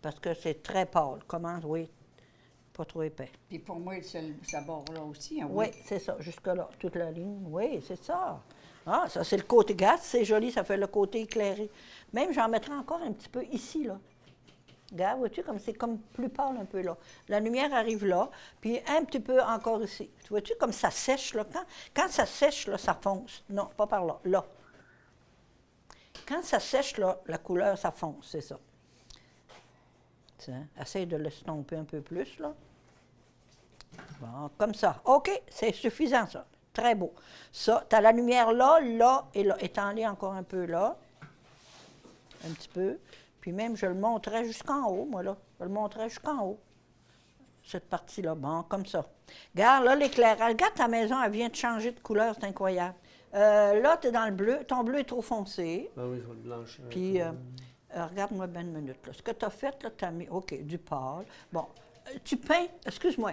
parce que c'est très pâle. Comment, oui, pas trop épais. Puis pour moi, ça bord là aussi. Hein, Oui, c'est ça, jusque-là, toute la ligne. Oui, c'est ça. Ah, ça, c'est le côté gaz, c'est joli, ça fait le côté éclairé. Même, j'en mettrai encore un petit peu ici, là. Regarde, vois-tu, comme c'est comme plus pâle un peu là. La lumière arrive là, puis un petit peu encore ici. Tu vois-tu, comme ça sèche, là. Quand ça sèche, là, ça fonce. Non, pas par là, là. Quand ça sèche, là, la couleur, ça fonce, c'est ça. Tiens, essaye de l'estomper un peu plus, là. Bon, comme ça. OK, c'est suffisant, ça. Très beau. Ça, tu as la lumière là, là et là. Étends-les encore un peu là. Un petit peu. Puis même, je le montrais jusqu'en haut, moi, là. Je le montrais jusqu'en haut. Cette partie-là. Bon, comme ça. Regarde, là, l'éclairage. Regarde, ta maison, elle vient de changer de couleur. C'est incroyable. Là, tu es dans le bleu. Ton bleu est trop foncé. Ben oui, je vais le blanchir. Puis, regarde-moi bien une minute. Là. Ce que tu as fait, là, tu as mis, OK, du pâle. Bon, tu peins, excuse-moi,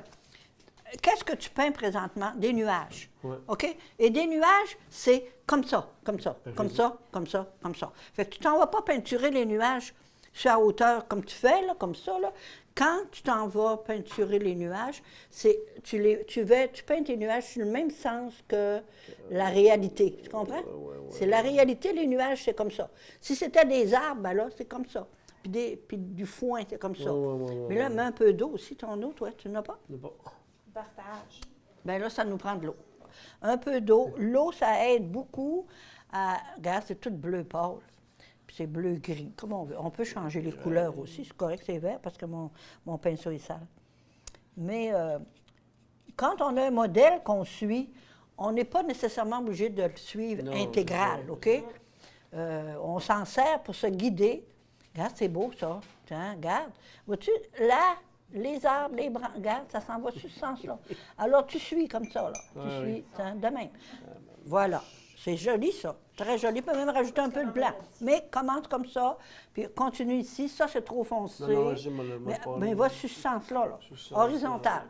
qu'est-ce que tu peins présentement? Des nuages. Ouais. OK? Et des nuages, c'est comme ça, comme ça, comme ça, comme ça, comme ça. Fait que tu t'en vas pas peinturer les nuages sur la hauteur comme tu fais, là, comme ça, là. Quand tu t'en vas peinturer les nuages, tu peins tes nuages sur le même sens que la réalité. Tu comprends? C'est la réalité, les nuages, c'est comme ça. Si c'était des arbres, ben là, c'est comme ça. Puis du foin, c'est comme ça. Mais là, mets un peu d'eau aussi, ton eau, toi, tu n'as pas? C'est bon. Partage. Bien là, ça nous prend de l'eau. Un peu d'eau. L'eau, ça aide beaucoup à... Regarde, c'est tout bleu pâle. Puis c'est bleu-gris, comme on veut. On peut changer les couleurs aussi. C'est correct, c'est vert parce que mon pinceau est sale. Mais quand on a un modèle qu'on suit, on n'est pas nécessairement obligé de le suivre Non, intégral, c'est OK? On s'en sert pour se guider. Regarde, c'est beau, ça. Tiens, regarde. Vois-tu, là, les arbres, les branches, regarde, ça s'en va sur ce sens-là. Alors, tu suis comme ça, là. Tu Ouais, suis, oui. tiens, de même. Voilà. C'est joli, ça. Très joli. Tu peux même rajouter un peu de blanc. Mais commence comme ça, puis continue ici. Ça, c'est trop foncé. Non, je me le Mais va sur ce sens-là, là. Sur ce sens, Horizontal.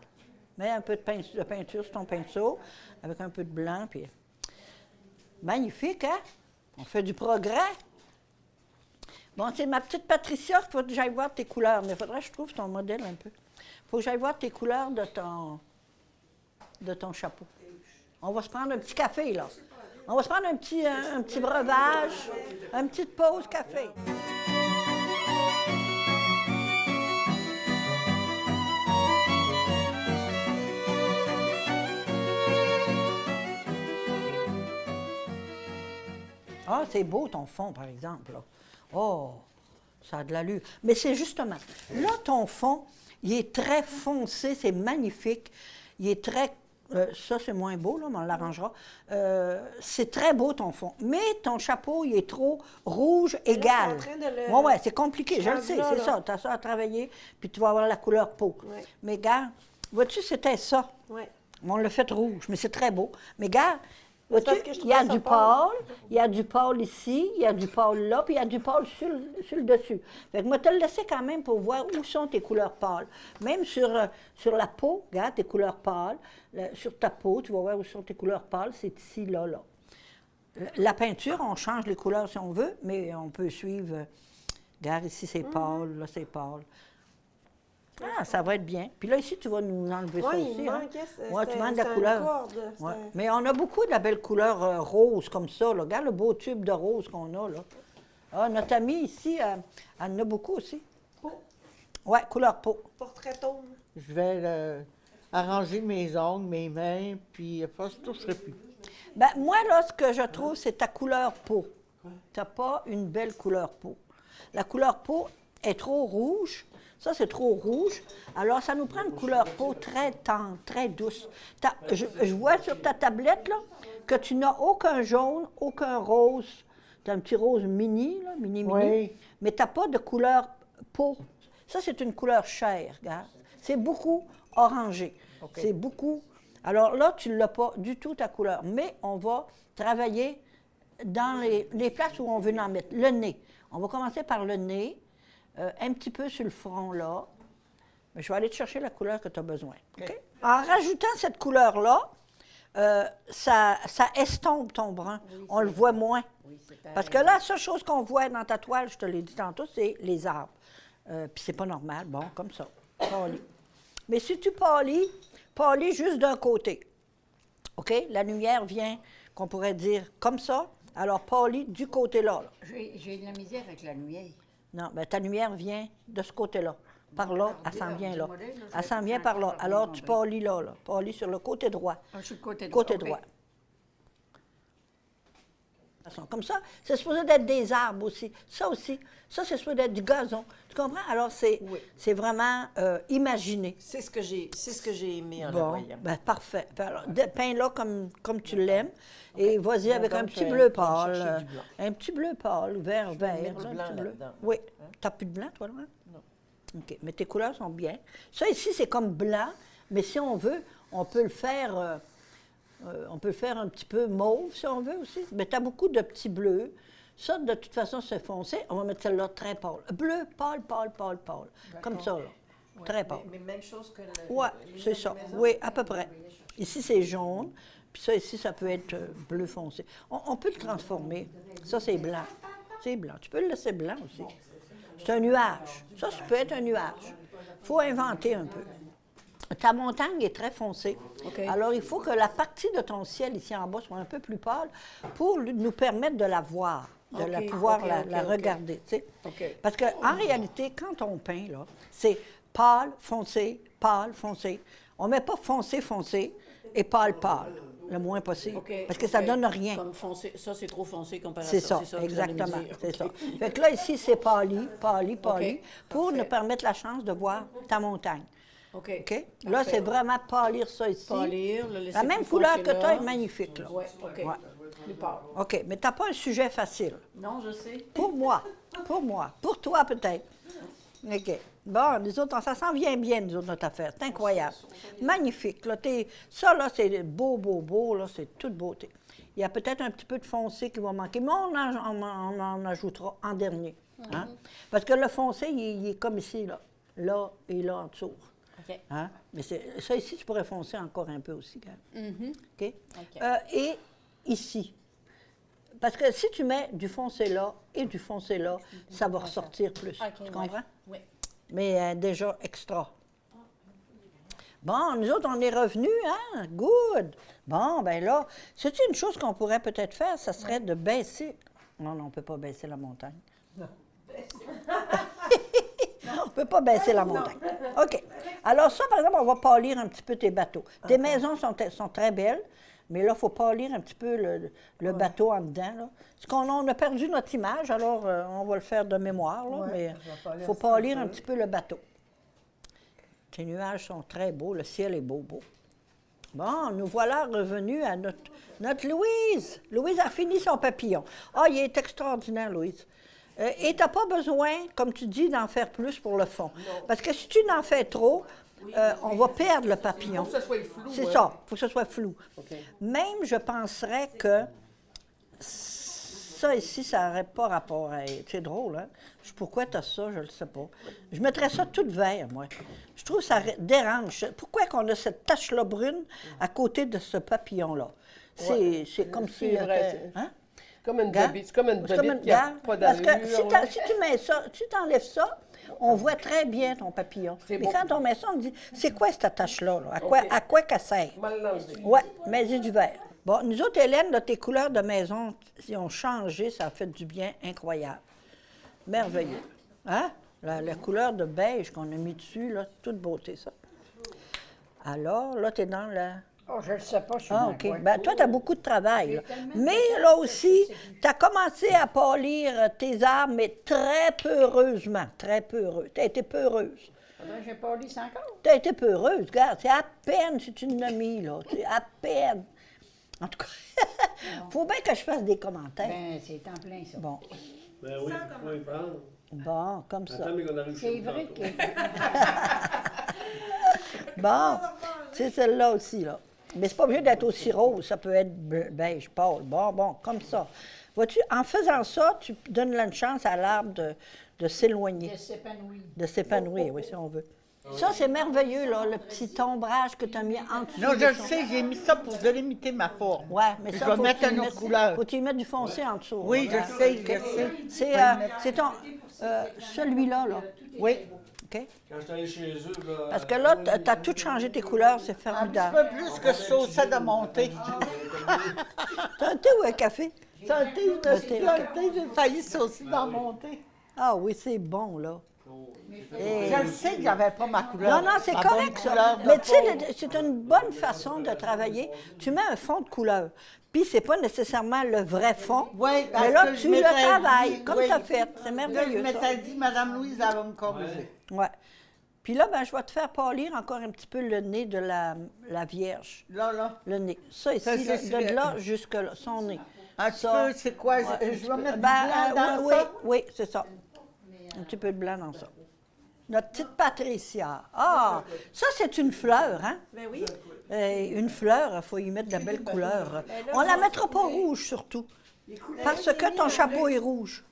Mets un peu de peinture sur ton pinceau, avec un peu de blanc, puis... Magnifique, hein? On fait du progrès. Bon, c'est ma petite Patricia, il faut que j'aille voir tes couleurs, mais il faudrait que je trouve ton modèle un peu. Il faut que j'aille voir tes couleurs de ton chapeau. On va se prendre un petit café, là. On va se prendre un petit breuvage, une petite pause café. Ah, c'est beau ton fond, par exemple, là. Oh, ça a de l'allure. Mais c'est justement, là, ton fond, il est très foncé, c'est magnifique. Il est très... ça, c'est moins beau, là, mais on l'arrangera. C'est très beau, ton fond. Mais ton chapeau, il est trop rouge égal. je suis en train de le- Oui, c'est compliqué, je le rendu sais, là, c'est là. ça. Tu as ça à travailler, puis tu vas avoir la couleur peau. Ouais. Mais gars, vois-tu, c'était ça. Oui. On l'a fait rouge, mais c'est très beau. Mais gars, C'est vois-tu, parce que je il y a trouvais ça du pâle, il y a du pâle ici, il y a du pâle là, puis il y a du pâle sur le dessus. Fait que moi, te le laisser quand même pour voir où sont tes couleurs pâles. Même sur la peau, regarde tes couleurs pâles. Sur ta peau, tu vas voir où sont tes couleurs pâles, c'est ici, là, là. La peinture, on change les couleurs si on veut, mais on peut suivre. Regarde, ici, c'est pâle, là, c'est pâle. Ah, ça va être bien. Puis là, ici, tu vas nous enlever ça Oui, aussi. il hein? manquait, Ouais, tu manques de la une couleur. corde, Ouais. c'était- Mais on a beaucoup de la belle couleur rose comme ça. Là. Regarde le beau tube de rose qu'on a. Là. Ah, notre amie ici, elle en a beaucoup aussi. Peau. Oui, couleur peau. Portrait taupe. Je vais arranger mes ongles, mes mains, puis après, tout serait plus. Ben, moi, là, ce que je trouve, c'est ta couleur peau. Tu n'as pas une belle couleur peau. La couleur peau est trop rouge. Ça, c'est trop rouge. Alors, ça nous prend une couleur peau très tendre, très douce. Je vois sur ta tablette, là, que tu n'as aucun jaune, aucun rose. Tu as un petit rose mini, là, mini. Oui. Mais tu n'as pas de couleur peau. Ça, c'est une couleur chair, regarde. C'est beaucoup orangé. C'est beaucoup... Alors là, tu ne l'as pas du tout, ta couleur. Mais on va travailler dans les places où on veut en mettre. Le nez. On va commencer par le nez. Un petit peu sur le front, là. Mais je vais aller te chercher la couleur que tu as besoin. OK? En rajoutant cette couleur-là, ça estompe ton brun. On le voit moins. Parce que là, la seule chose qu'on voit dans ta toile, je te l'ai dit tantôt, c'est les arbres. Puis c'est pas normal. Bon, comme ça. Pâlis. Mais si tu pâlis juste d'un côté. OK? La lumière vient, qu'on pourrait dire, comme ça. Alors, pâlis du côté-là. Là. J'ai de la misère avec la lumière. Non, bien, ta lumière vient de ce côté-là. Par là, elle s'en vient là. Elle s'en vient par là. Alors, tu pâlis là, là. Pâlis sur le côté droit. Ah, sur le côté droit. Côté OK. droit. Comme ça, c'est supposé d'être des arbres aussi. Ça, c'est supposé d'être du gazon. Tu comprends? Alors, c'est vraiment imaginé. C'est ce que j'ai aimé en la Bon, voyant. ben, parfait. Alors, peins-la comme tu l'aimes. Et vas-y avec un donc, petit je bleu vais pâle. chercher du blanc. Un petit bleu pâle, vert, vert. mettre du là, un blanc petit bleu. là-dedans. Oui. T'as plus de blanc, toi, là? Non. OK. Mais tes couleurs sont bien. Ça, ici, c'est comme blanc. Mais si on veut, on peut le faire un petit peu mauve, si on veut aussi. Mais tu as beaucoup de petits bleus. Ça, de toute façon, c'est foncé. On va mettre celle-là très pâle. Bleu, pâle, pâle, pâle, pâle. Comme ça, là. Très pâle. Mais même chose que le... Oui, c'est ça. Oui, à peu près. Ici, c'est jaune. Puis ça, ici, ça peut être bleu foncé. On peut le transformer. Ça, c'est blanc. C'est blanc. Tu peux le laisser blanc aussi. C'est un nuage. Ça peut être un nuage. Il faut inventer un peu. Ta montagne est très foncée. OK. Alors, il faut que la partie de ton ciel ici en bas soit un peu plus pâle pour nous permettre de la voir, de pouvoir la regarder. Tu sais. OK. Parce qu'en réalité, quand on peint, là, c'est pâle, foncé, pâle, foncé. On ne met pas foncé, foncé et pâle, pâle, le moins possible. OK, Parce que ça ne OK. donne rien. Comme foncé, ça, c'est trop foncé comparé à C'est ça. ça, que vous allez me exactement, dire. c'est ça. OK. Fait que là, ici, c'est pâli, pâli, pâli, OK, pour nous parfait. permettre la chance de voir ta montagne. OK. OK? Là, c'est vraiment pâlir ça ici. Pâlir, le laisser La même plus couleur foncé que tu as là. est magnifique, là. Oui, OK. Ouais. Plus pâle. OK, mais tu n'as pas un sujet facile. Non, je sais. Pour moi. Pour toi, peut-être. OK. Bon, nous autres, ça s'en vient bien, nous autres, notre affaire. C'est incroyable. Magnifique. Là, ça, là, c'est beau, là, c'est toute beauté. Il y a peut-être un petit peu de foncé qui va manquer, mais on en ajoutera en dernier. Hein? Parce que le foncé, il est comme ici, là et là en dessous. OK. Hein? Mais ça ici, tu pourrais foncer encore un peu aussi, quand même. OK? OK. Et ici. Parce que si tu mets du foncé là et du foncé là, ça va ressortir plus. OK, Tu ouais. comprends? Oui. Mais déjà extra. Bon, nous autres, on est revenus, hein? Good! Bon, ben là, c'est une chose qu'on pourrait peut-être faire, ça serait de baisser. Non, on ne peut pas baisser la montagne. Non. On ne peut pas baisser la montagne. OK. Alors ça, par exemple, on va pâlir un petit peu tes bateaux. Tes maisons sont très belles, mais là, il faut pâlir un petit peu le bateau en dedans. Là. Parce qu'on a perdu notre image, alors on va le faire de mémoire, là, mais il faut pâlir un petit peu le bateau. Les nuages sont très beaux, le ciel est beau. Bon, nous voilà revenus à notre Louise. Louise a fini son papillon. Ah, il est extraordinaire, Louise. Et tu n'as pas besoin, comme tu dis, d'en faire plus pour le fond. Parce que si tu n'en fais trop, on va perdre le papillon. Il faut que ce soit flou. C'est ça, il faut que ce soit flou. Même, je penserais que ça ici, ça n'aurait pas rapport à... C'est drôle, hein? Pourquoi tu as ça, je ne le sais pas. Je mettrais ça tout vert, moi. Je trouve que ça dérange. Pourquoi qu'on a cette tache-là brune à côté de ce papillon-là? C'est comme si... Hein? Comme une Gars? bobite. C'est comme une C'est comme bobite une qui n'a gare. pas Parce d'allure. que si tu mets ça, si tu enlèves ça, on voit très bien ton papillon. C'est Mais beau. quand on met ça, on dit, c'est quoi cette attache-là? Là? OK. À quoi qu'elle sert? Mal l'enlever. Oui, mais j'ai du vert. Bon, nous autres, Hélène, là, tes couleurs de maison, ils ont changé, ça a fait du bien incroyable. Merveilleux. Hein? La couleur de beige qu'on a mis dessus, là, toute beauté, ça. Alors, là, tu es dans la... Oh, je ne sais pas, je suis Ah, dans OK. quoi. Ben, toi, tu as beaucoup de travail. Là. Mais là aussi, tu as commencé à pâlir tes arbres, mais très peureusement. Très peureux. Tu as été peureuse. Faudrait que j'ai pas lu ça encore. Tu as été peureuse. Regarde, c'est à peine si tu l'as mis, là. C'est à peine. En tout cas, faut bien que je fasse des commentaires. Ben, c'est en plein, ça. Bon, Ben oui, il faut y prendre. bon, comme ça. Attends, mais qu'on arrive C'est chez vrai nous que... Bon, c'est celle-là aussi, là. Mais c'est pas obligé d'être aussi rose, ça peut être beige, pâle. Bon, comme ça. Vois-tu, en faisant ça, tu donnes une chance à l'arbre de s'éloigner, de s'épanouir. de s'épanouir, oui, si on veut. Ça, c'est merveilleux, là, le petit ombrage que tu as mis en dessous. Non, de je le son- sais, j'ai mis ça pour délimiter ma forme. Ouais, mais Je ça, vais faut mettre que tu une y autre mettes- couleur. Faut que tu y mettes du foncé en dessous. Oui, là. je sais, je sais. C'est ton... celui-là, là. Oui, OK? Quand je suis allé chez eux, là... Parce que là, tu as tout changé tes couleurs, c'est un petit formidable. peu plus que sauce de monter. T'as un thé ou un café? Ça a été, je me suis thé, plantée, j'ai failli saucer d'en monter. Ah oui, c'est bon, là. Et- Je le sais que j'avais pas ma couleur. Non, c'est ma correct, bonne ça. couleur de Mais tu sais, peau. c'est une bonne façon de travailler. Tu mets un fond de couleur. Puis, c'est pas nécessairement le vrai fond. Oui, parce mais là, que je tu le m'étais travailles dit, comme oui. tu as fait. C'est Là, je merveilleux, ça. m'étais dit, Madame Louise, elle va me corriger. Ouais. Puis là, ben, je vais te faire pâlir encore un petit peu le nez de la Vierge. Là. Le nez. Ça ici, Ça, là, c'est de là jusque là, son nez. Un petit Ça. peu, c'est quoi? Ouais, Je un petit vais peu. mettre du Ben, blanc dans oui, ça? oui, c'est ça. Un petit peu de blanc dans ça. Notre petite Patricia. Ah, ça, c'est une fleur, hein? Ben oui. Une fleur, il faut y mettre de la belle couleur. On la mettra pas rouge, surtout, parce que ton chapeau est rouge.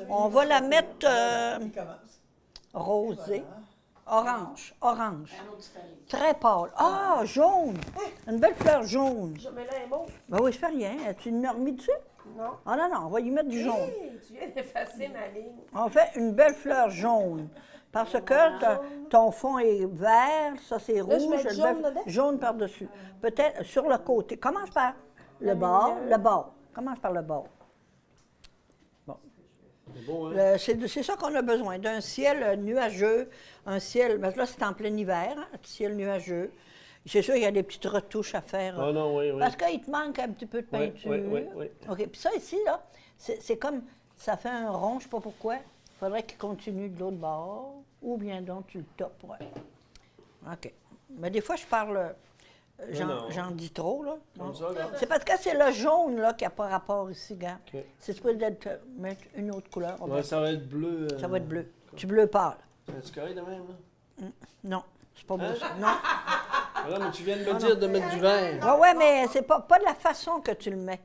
On va la mettre rosée, orange. Très pâle. Ah, jaune! Une belle fleur jaune. Je mets là un mot. Ben oui, je fais rien. Tu l'as remis dessus? Non. Ah non, on va y mettre du jaune. Hey, tu viens d'effacer ma ligne. On fait une belle fleur jaune. Parce que ton fond est vert, ça c'est rouge. je mets le jaune bel- dedans? jaune par-dessus. Peut-être sur le côté. Commence par le bord. Commence par le bord. C'est beau, hein? C'est ça qu'on a besoin, d'un ciel nuageux, un ciel, parce que là c'est en plein hiver, hein, un ciel nuageux. C'est sûr, il y a des petites retouches à faire. Oh non, oui. Parce qu'il te manque un petit peu de Oui, peinture. oui. OK, puis ça ici, là, c'est comme, ça fait un rond, je ne sais pas pourquoi. Il faudrait qu'il continue de l'autre bord, ou bien donc tu le topes, ouais. OK. Mais des fois, je parle Non. J'en dis trop, là. Comme ça, là. C'est parce que c'est le jaune, là, qui n'a pas rapport ici, gars. OK. C'est supposé mettre une autre couleur. Ouais, ça va être bleu. Ça va être bleu. Du bleu pâle. C'est correct de même, là? Non, c'est pas beau, Hein? ça. Non. Ah, mais tu viens de me dire de mettre du vert. Ouais, mais c'est pas de la façon que tu le mets.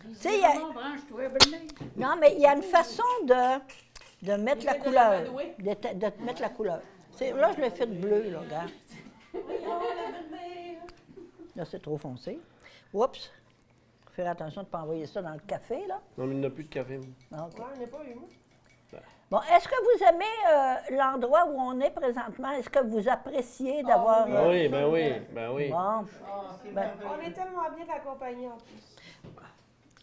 Tu sais, il y a... Non, branche-toi, Bernard. Non, mais il y a une façon de mettre la de couleur. l'amadouer. De mettre la couleur. Là, je l'ai fait bleu, là, regarde. Là, c'est trop foncé. Oups. Faire attention de ne pas envoyer ça dans le café, là. Non, mais il n'y en a plus de café. moi. Ah, OK. Ouais, on n'est pas eu, moi. Bon, est-ce que vous aimez l'endroit où on est présentement? Est-ce que vous appréciez d'avoir... Ben oui, ben oui, ben oui. Bon. Ben, On est tellement bien accompagnés en plus.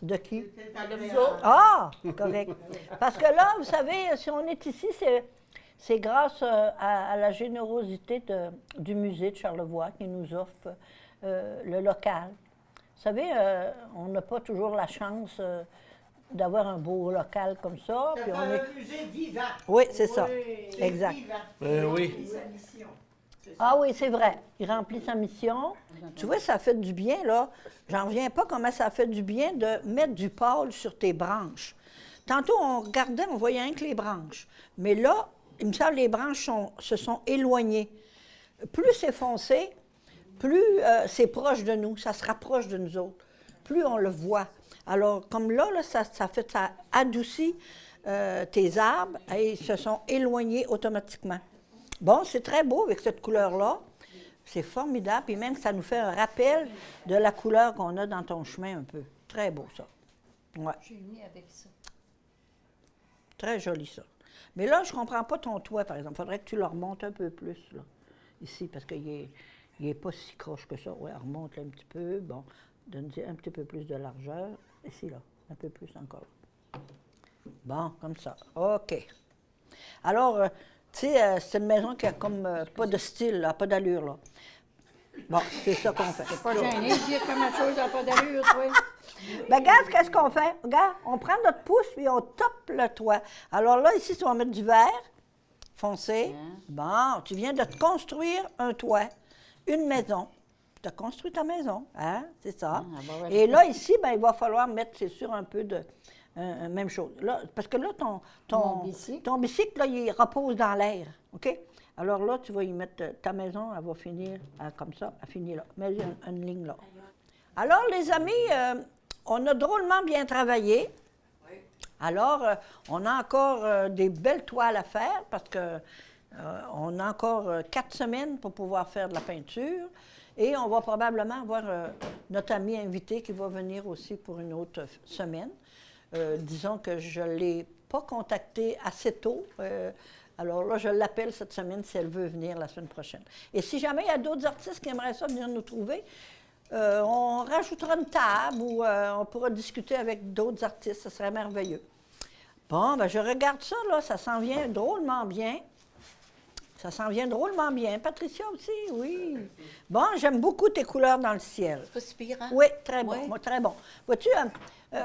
de qui? De vous autres. Ah! Correct. Parce que là, vous savez, si on est ici, c'est grâce à la générosité du musée de Charlevoix qui nous offre le local. Vous savez, on n'a pas toujours la chance d'avoir un beau local comme ça. Puis on est... un musée vivant. Oui, c'est ça. C'est Exact. vivant. Ben oui. C'est sa mission. Ah oui, c'est vrai. Il remplit sa mission. Tu vois, ça fait du bien, là. J'en reviens pas comment ça fait du bien de mettre du pâle sur tes branches. Tantôt, on regardait, on voyait rien que les branches. Mais là, il me semble que les branches se sont éloignées. Plus c'est foncé, plus c'est proche de nous, ça se rapproche de nous autres. Plus on le voit. Alors, comme là, ça adoucit tes arbres et ils se sont éloignés automatiquement. Bon, c'est très beau avec cette couleur-là. C'est formidable. Puis même, ça nous fait un rappel de la couleur qu'on a dans ton chemin un peu. Très beau, ça. Ouais. J'ai mis avec ça. Très joli, ça. Mais là, je ne comprends pas ton toit, par exemple. Il faudrait que tu le remontes un peu plus, là, ici, parce qu'il n'est pas si croche que ça. Oui, remonte un petit peu. Bon, donne-y un petit peu plus de largeur. Ici, là, un peu plus encore. Bon, comme ça. OK. Alors, tu sais, c'est une maison qui a comme pas de style, là, pas d'allure, là. Bon, c'est ça qu'on fait. Pas gêné de dire comment chose n'a pas d'allure, toi. Ben, regarde, qu'est-ce qu'on fait? Regarde, on prend notre pouce puis on tape le toit. Alors là, ici, tu vas mettre du verre foncé. Bon, tu viens de te construire un toit, une maison. Tu as construit ta maison, hein? C'est ça. Ah, ouais. Et là, ici, ben, il va falloir mettre, c'est sûr, un peu de... même chose. Là, parce que là, Mon bicycle. ton bicycle, là, il repose dans l'air, OK? Alors là, tu vas y mettre ta maison, elle va finir comme ça, elle finit là. Mets une ligne là. Alors, les amis, on a drôlement bien travaillé. Alors, on a encore des belles toiles à faire parce que on a encore 4 semaines pour pouvoir faire de la peinture. Et on va probablement avoir notre ami invité qui va venir aussi pour une autre semaine. Disons que je ne l'ai pas contactée assez tôt. Alors là, je l'appelle cette semaine si elle veut venir la semaine prochaine. Et si jamais il y a d'autres artistes qui aimeraient ça venir nous trouver, on rajoutera une table ou on pourra discuter avec d'autres artistes. Ce serait merveilleux. Bon, ben je regarde ça, là. Ça s'en vient drôlement bien. Ça s'en vient drôlement bien. Patricia aussi, oui. Bon, j'aime beaucoup tes couleurs dans le ciel. C'est pas si pire, hein? Oui, très bon, Oui. moi, très bon. Vois-tu,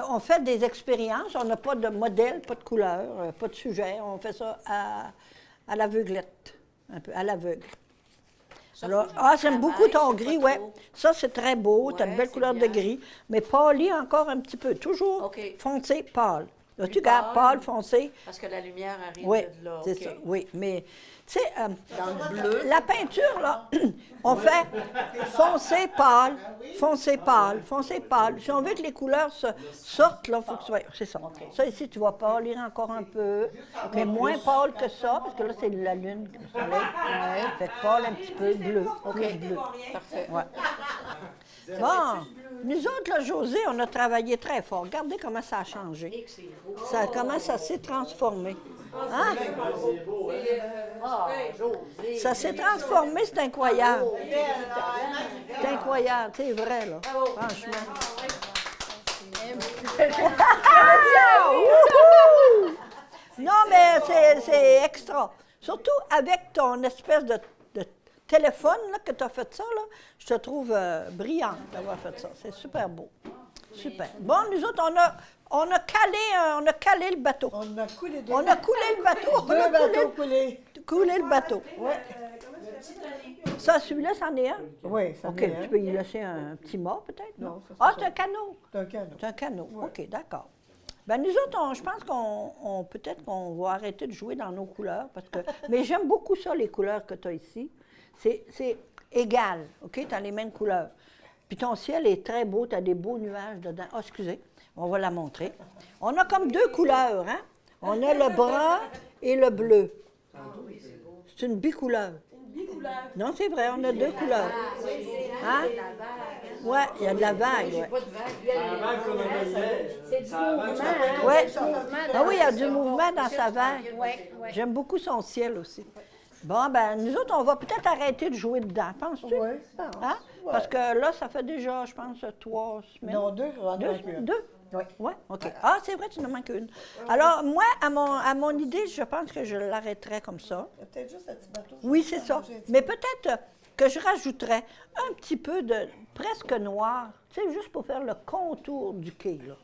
on fait des expériences, on n'a pas de modèle, pas de couleur, pas de sujet. On fait ça à l'aveuglette, un peu, à l'aveugle. Alors, j'aime beaucoup ton gris, oui. Ça, c'est très beau, tu as une Ouais, belle c'est couleur de bien. gris, mais pâli encore un petit peu, toujours OK. foncé, pâle. Là, Plus tu gardes pâle. pâle, foncé, Parce que la lumière arrive oui, de là. c'est OK. ça, oui. Mais, tu sais, Dans le bleu. la peinture, là, on fait foncé, pâle, foncé, pâle, foncé, pâle. Si on veut que les couleurs sortent, là, il faut que ce soit... C'est ça. Ça, ici, tu vas pâlir encore un peu, mais moins pâle que ça, parce que là, c'est la lune, le soleil. Ouais, fait que pâle un petit peu bleu, plus bleu. Parfait. Ouais. Bon, nous autres, là, José, on a travaillé très fort. Regardez comment ça a changé. Comment ça s'est transformé. Hein? Ah, José. Ça s'est transformé, c'est incroyable. C'est incroyable, c'est vrai, là. Franchement. Ah! Wouhou! Non, mais c'est extra. Surtout avec ton espèce de téléphone là, que tu as fait ça, là, je te trouve brillante d'avoir fait ça. C'est super beau. Super. Bon, nous autres, on a calé le bateau. On a coulé deux. On a coulé le bateau. Deux bateaux coulés. Coulé le bateau. Ouais. Ça, celui-là, c'en est un? Oui, ça OK, vient, hein. tu peux y laisser un petit mot, peut-être? Non, ça, c'est Ah, ça. c'est un canot. C'est un canot. C'est un canot. Ouais. OK, d'accord. Ben nous autres, je pense qu'on peut-être qu'on va arrêter de jouer dans nos couleurs, parce que. Mais j'aime beaucoup ça, les couleurs que tu as ici. C'est égal, OK? Tu as les mêmes couleurs. Puis ton ciel est très beau, tu as des beaux nuages dedans. Ah, excusez, on va la montrer. On a comme deux couleurs, hein? On a le brun et le bleu. C'est une bicouleur. Non, c'est vrai, on a deux couleurs. Hein? Oui, il y a de la vague, oui. Avant qu'on en ait. C'est du mouvement, hein? Ouais. C'est du mouvement Ah oui, il y a du mouvement dans sa vague. Oui, oui. J'aime beaucoup son ciel aussi. Bon, ben nous autres, on va peut-être arrêter de jouer dedans, penses-tu? Oui, je pense. Hein? Ouais. Parce que là, ça fait déjà, je pense, 3 semaines. Non, 2, je vais Deux? Deux? Oui. Oui, OK. Ah, c'est vrai, tu ne manques une. Alors, moi, à mon idée, je pense que je l'arrêterais comme ça. Il y a peut-être juste un petit bateau. Oui, c'est ça. Mais peut-être que je rajouterais un petit peu de presque noir, tu sais, juste pour faire le contour du quai, là.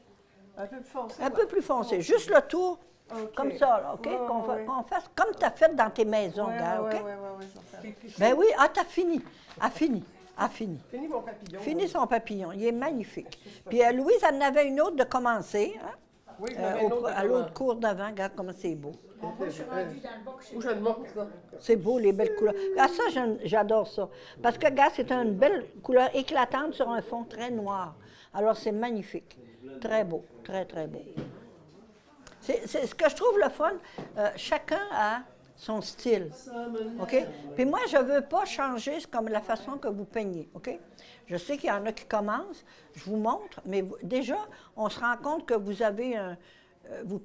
Un peu plus foncé. Un peu plus foncé. Juste le tour, OK. comme ça, là, OK? Ouais, Qu'on ouais. qu'on fasse comme tu as fait dans tes maisons, Oui, gars, OK? oui, je vais faire. Ben oui, ah, t'as fini. A fini. A fini. Fini mon papillon. Fini son papillon. Il est magnifique. Puis Louise, elle en avait une autre de commencer, hein? Oui, il y en avait une autre À l'autre cour d'avant. Regarde comment c'est beau. Moi, je suis rendue dans le box. Où je le montre, là. C'est beau, les belles couleurs. Ah, ça, j'adore ça. Parce que, regarde, c'est une belle couleur éclatante sur un fond très noir. Alors, c'est magnifique. Très beau. Très, très beau. C'est ce que je trouve le fun. Chacun a son style. OK? Puis moi, je ne veux pas changer comme la façon que vous peignez. OK? Je sais qu'il y en a qui commencent. Je vous montre. Mais déjà, on se rend compte que vous avez un. Vous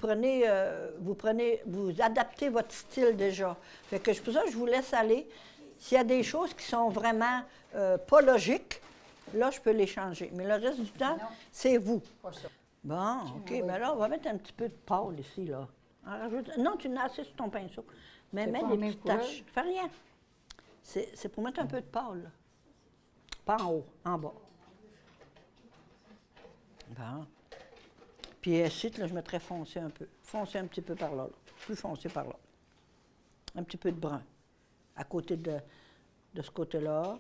adaptez votre style déjà. Fait que c'est pour ça que je vous laisse aller. S'il y a des choses qui sont vraiment pas logiques, là, je peux les changer. Mais le reste du temps, c'est vous. Bon, OK. Bien là, on va mettre un petit peu de pâle ici, là. Non, tu n'as assez sur ton pinceau. Mais mets pas des la même petites couleur? taches. Fais rien. C'est pour mettre un peu de pâle, là. Pas en haut, en bas. Bon. Puis ici, là, je mettrais foncé un peu. Foncé un petit peu par là, là. Plus foncé par là. Un petit peu de brun. À côté de ce côté-là.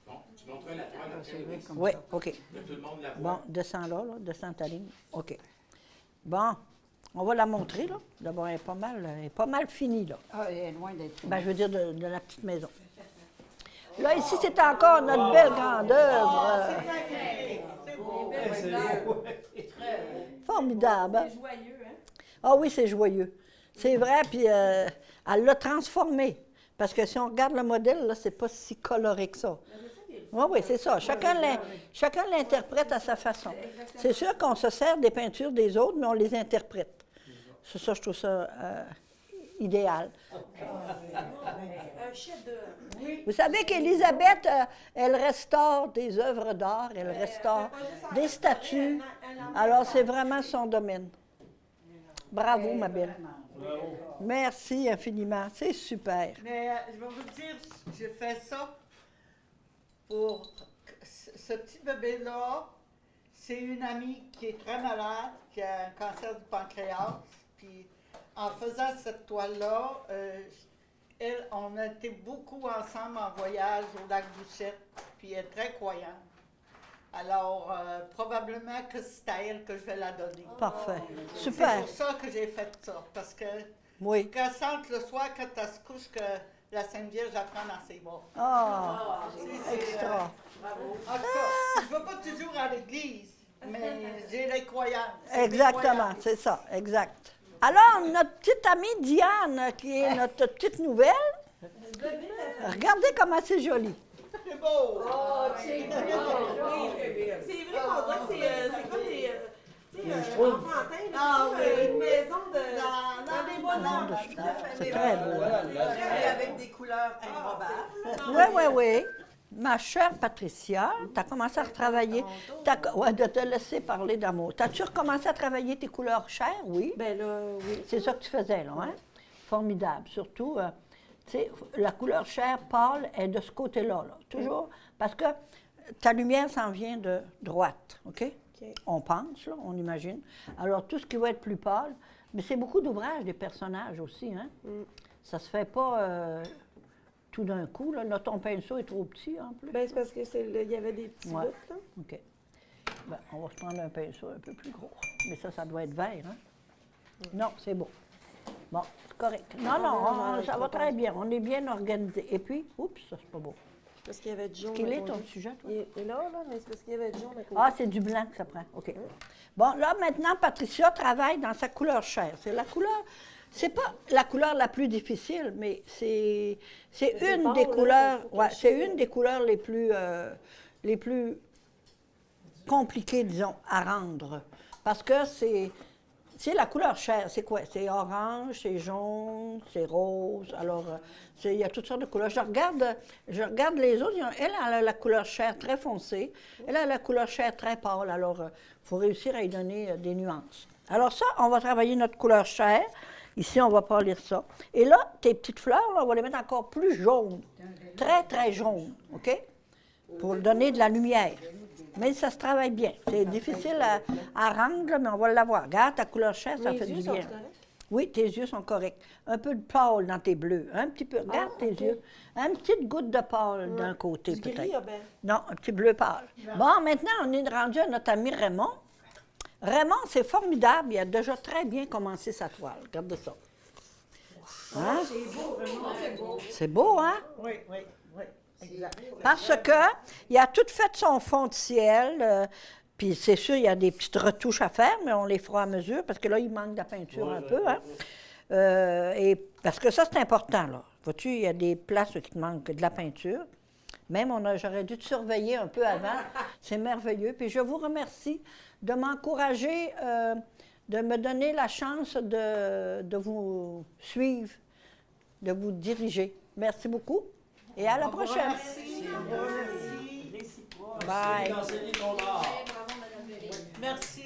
Bon, tu montreras la toile après, Louise, Oui, OK. que tout le monde la voit. Bon, descends là, descends ta ligne. OK. Bon, on va la montrer, là. D'abord, elle est pas mal finie, là. Ah, elle est loin d'être. Ben, je veux dire de la petite maison. Là, ici, c'est encore notre belle grande œuvre. Formidable. Hein? C'est joyeux, hein? Ah oui, c'est joyeux. C'est vrai, puis elle l'a transformé. Parce que si on regarde le modèle, là, c'est pas si coloré que ça. Oui, oui, c'est ça. Chacun l'interprète à sa façon. C'est sûr qu'on se sert des peintures des autres, mais on les interprète. C'est ça, je trouve ça idéal. Un chef d'œuvre. Vous savez qu'Élisabeth, elle restaure des œuvres d'art, elle restaure des statues. Alors, c'est vraiment son domaine. Bravo, ma belle. Merci infiniment. C'est super. Mais je vais vous dire, j'ai fait ça pour ce petit bébé-là. C'est une amie qui est très malade, qui a un cancer du pancréas. Puis en faisant cette toile-là, on a été beaucoup ensemble en voyage au lac Bouchette, puis elle est très croyante. Alors, probablement que c'est à elle que je vais la donner. Parfait. C'est Super. pour ça que j'ai fait ça, parce que Oui. qu'elle sente le soir quand elle se couche que la Sainte Vierge apprend dans ses bras. Ah, C'est extra. En tout cas, je ne vais pas toujours à l'église, mais j'ai les croyances. Exactement, c'est ça, exact. Alors, notre petite amie Diane, qui est notre petite nouvelle, regardez comment c'est joli. C'est beau! C'est vrai qu'on dirait que c'est comme des. Tu sais, enfantins, Ah oui. une maison dans des bois Non, d'arbres. c'est très beau. Avec des couleurs improbables. Oui, oui, oui. Ma chère Patricia, tu as commencé à retravailler. Ouais, de te laisser parler d'amour. T'as-tu recommencé à travailler tes couleurs chères? Oui. Bien là, oui. C'est ça que tu faisais, là, hein? Formidable. Surtout, tu sais, la couleur chair pâle est de ce côté-là, là. Toujours. Parce que ta lumière s'en vient de droite, OK? On pense, là, on imagine. Alors, tout ce qui va être plus pâle, mais c'est beaucoup d'ouvrages des personnages aussi, hein? Ça se fait pas tout d'un coup. Là. Notre ton pinceau est trop petit, en plus. Ben, c'est parce que il y avait des petits Ouais. bouts, là. OK. Ben, on va se prendre un pinceau un peu plus gros. Mais ça doit être vert, hein? Non, c'est beau. Bon, c'est correct. Non, ça va très bien. On est bien organisé. Et puis, oups, ça, c'est pas beau. Parce qu'il y avait du jaune. Quel à est ton côté. sujet, toi? Il est là, mais c'est parce qu'il y avait du jaune à côté. Ah, c'est du blanc que ça prend. OK. Bon, là, maintenant, Patricia travaille dans sa couleur chair. C'est la couleur... C'est pas la couleur la plus difficile, mais c'est une pâle, des là, couleurs... faut Ouais, cacher. c'est une des couleurs les plus compliquées, disons, à rendre. Parce que c'est la couleur chair. C'est quoi? C'est orange, c'est jaune, c'est rose. Alors, il y a toutes sortes de couleurs. Je regarde les autres. Elle a la couleur chair très foncée. Elle a la couleur chair très pâle. Alors, il faut réussir à y donner des nuances. Alors ça, on va travailler notre couleur chair. Ici, on va polir ça. Et là, tes petites fleurs, là, on va les mettre encore plus jaunes. Très, très jaunes. OK? Pour donner de la lumière. Mais ça se travaille bien. C'est difficile à rendre, là, mais on va l'avoir. Regarde, ta couleur chair, ça Mes fait du yeux sont bien. corrects? Oui, tes yeux sont corrects. Un peu de pâle dans tes bleus. Un petit peu. Regarde tes OK. yeux. Une petite goutte de pâle d'un côté, Du gris, peut-être. ah ben. Non, un petit bleu pâle. Bon, maintenant, on est rendu à notre ami Raymond. Raymond, c'est formidable. Il a déjà très bien commencé sa toile. Regarde ça. Hein? C'est beau, vraiment. C'est beau, hein? Oui, exact. Parce qu'il a tout fait son fond de ciel. Puis c'est sûr, il y a des petites retouches à faire, mais on les fera à mesure, parce que là, il manque de la peinture un peu. Hein? Et parce que ça, c'est important, là. Vois-tu, il y a des places où il te manque de la peinture. Même, j'aurais dû te surveiller un peu avant. C'est merveilleux. Puis je vous remercie de m'encourager, de me donner la chance de vous suivre, de vous diriger. Merci beaucoup et à la prochaine. Merci. Bye. Danser ton art. Merci.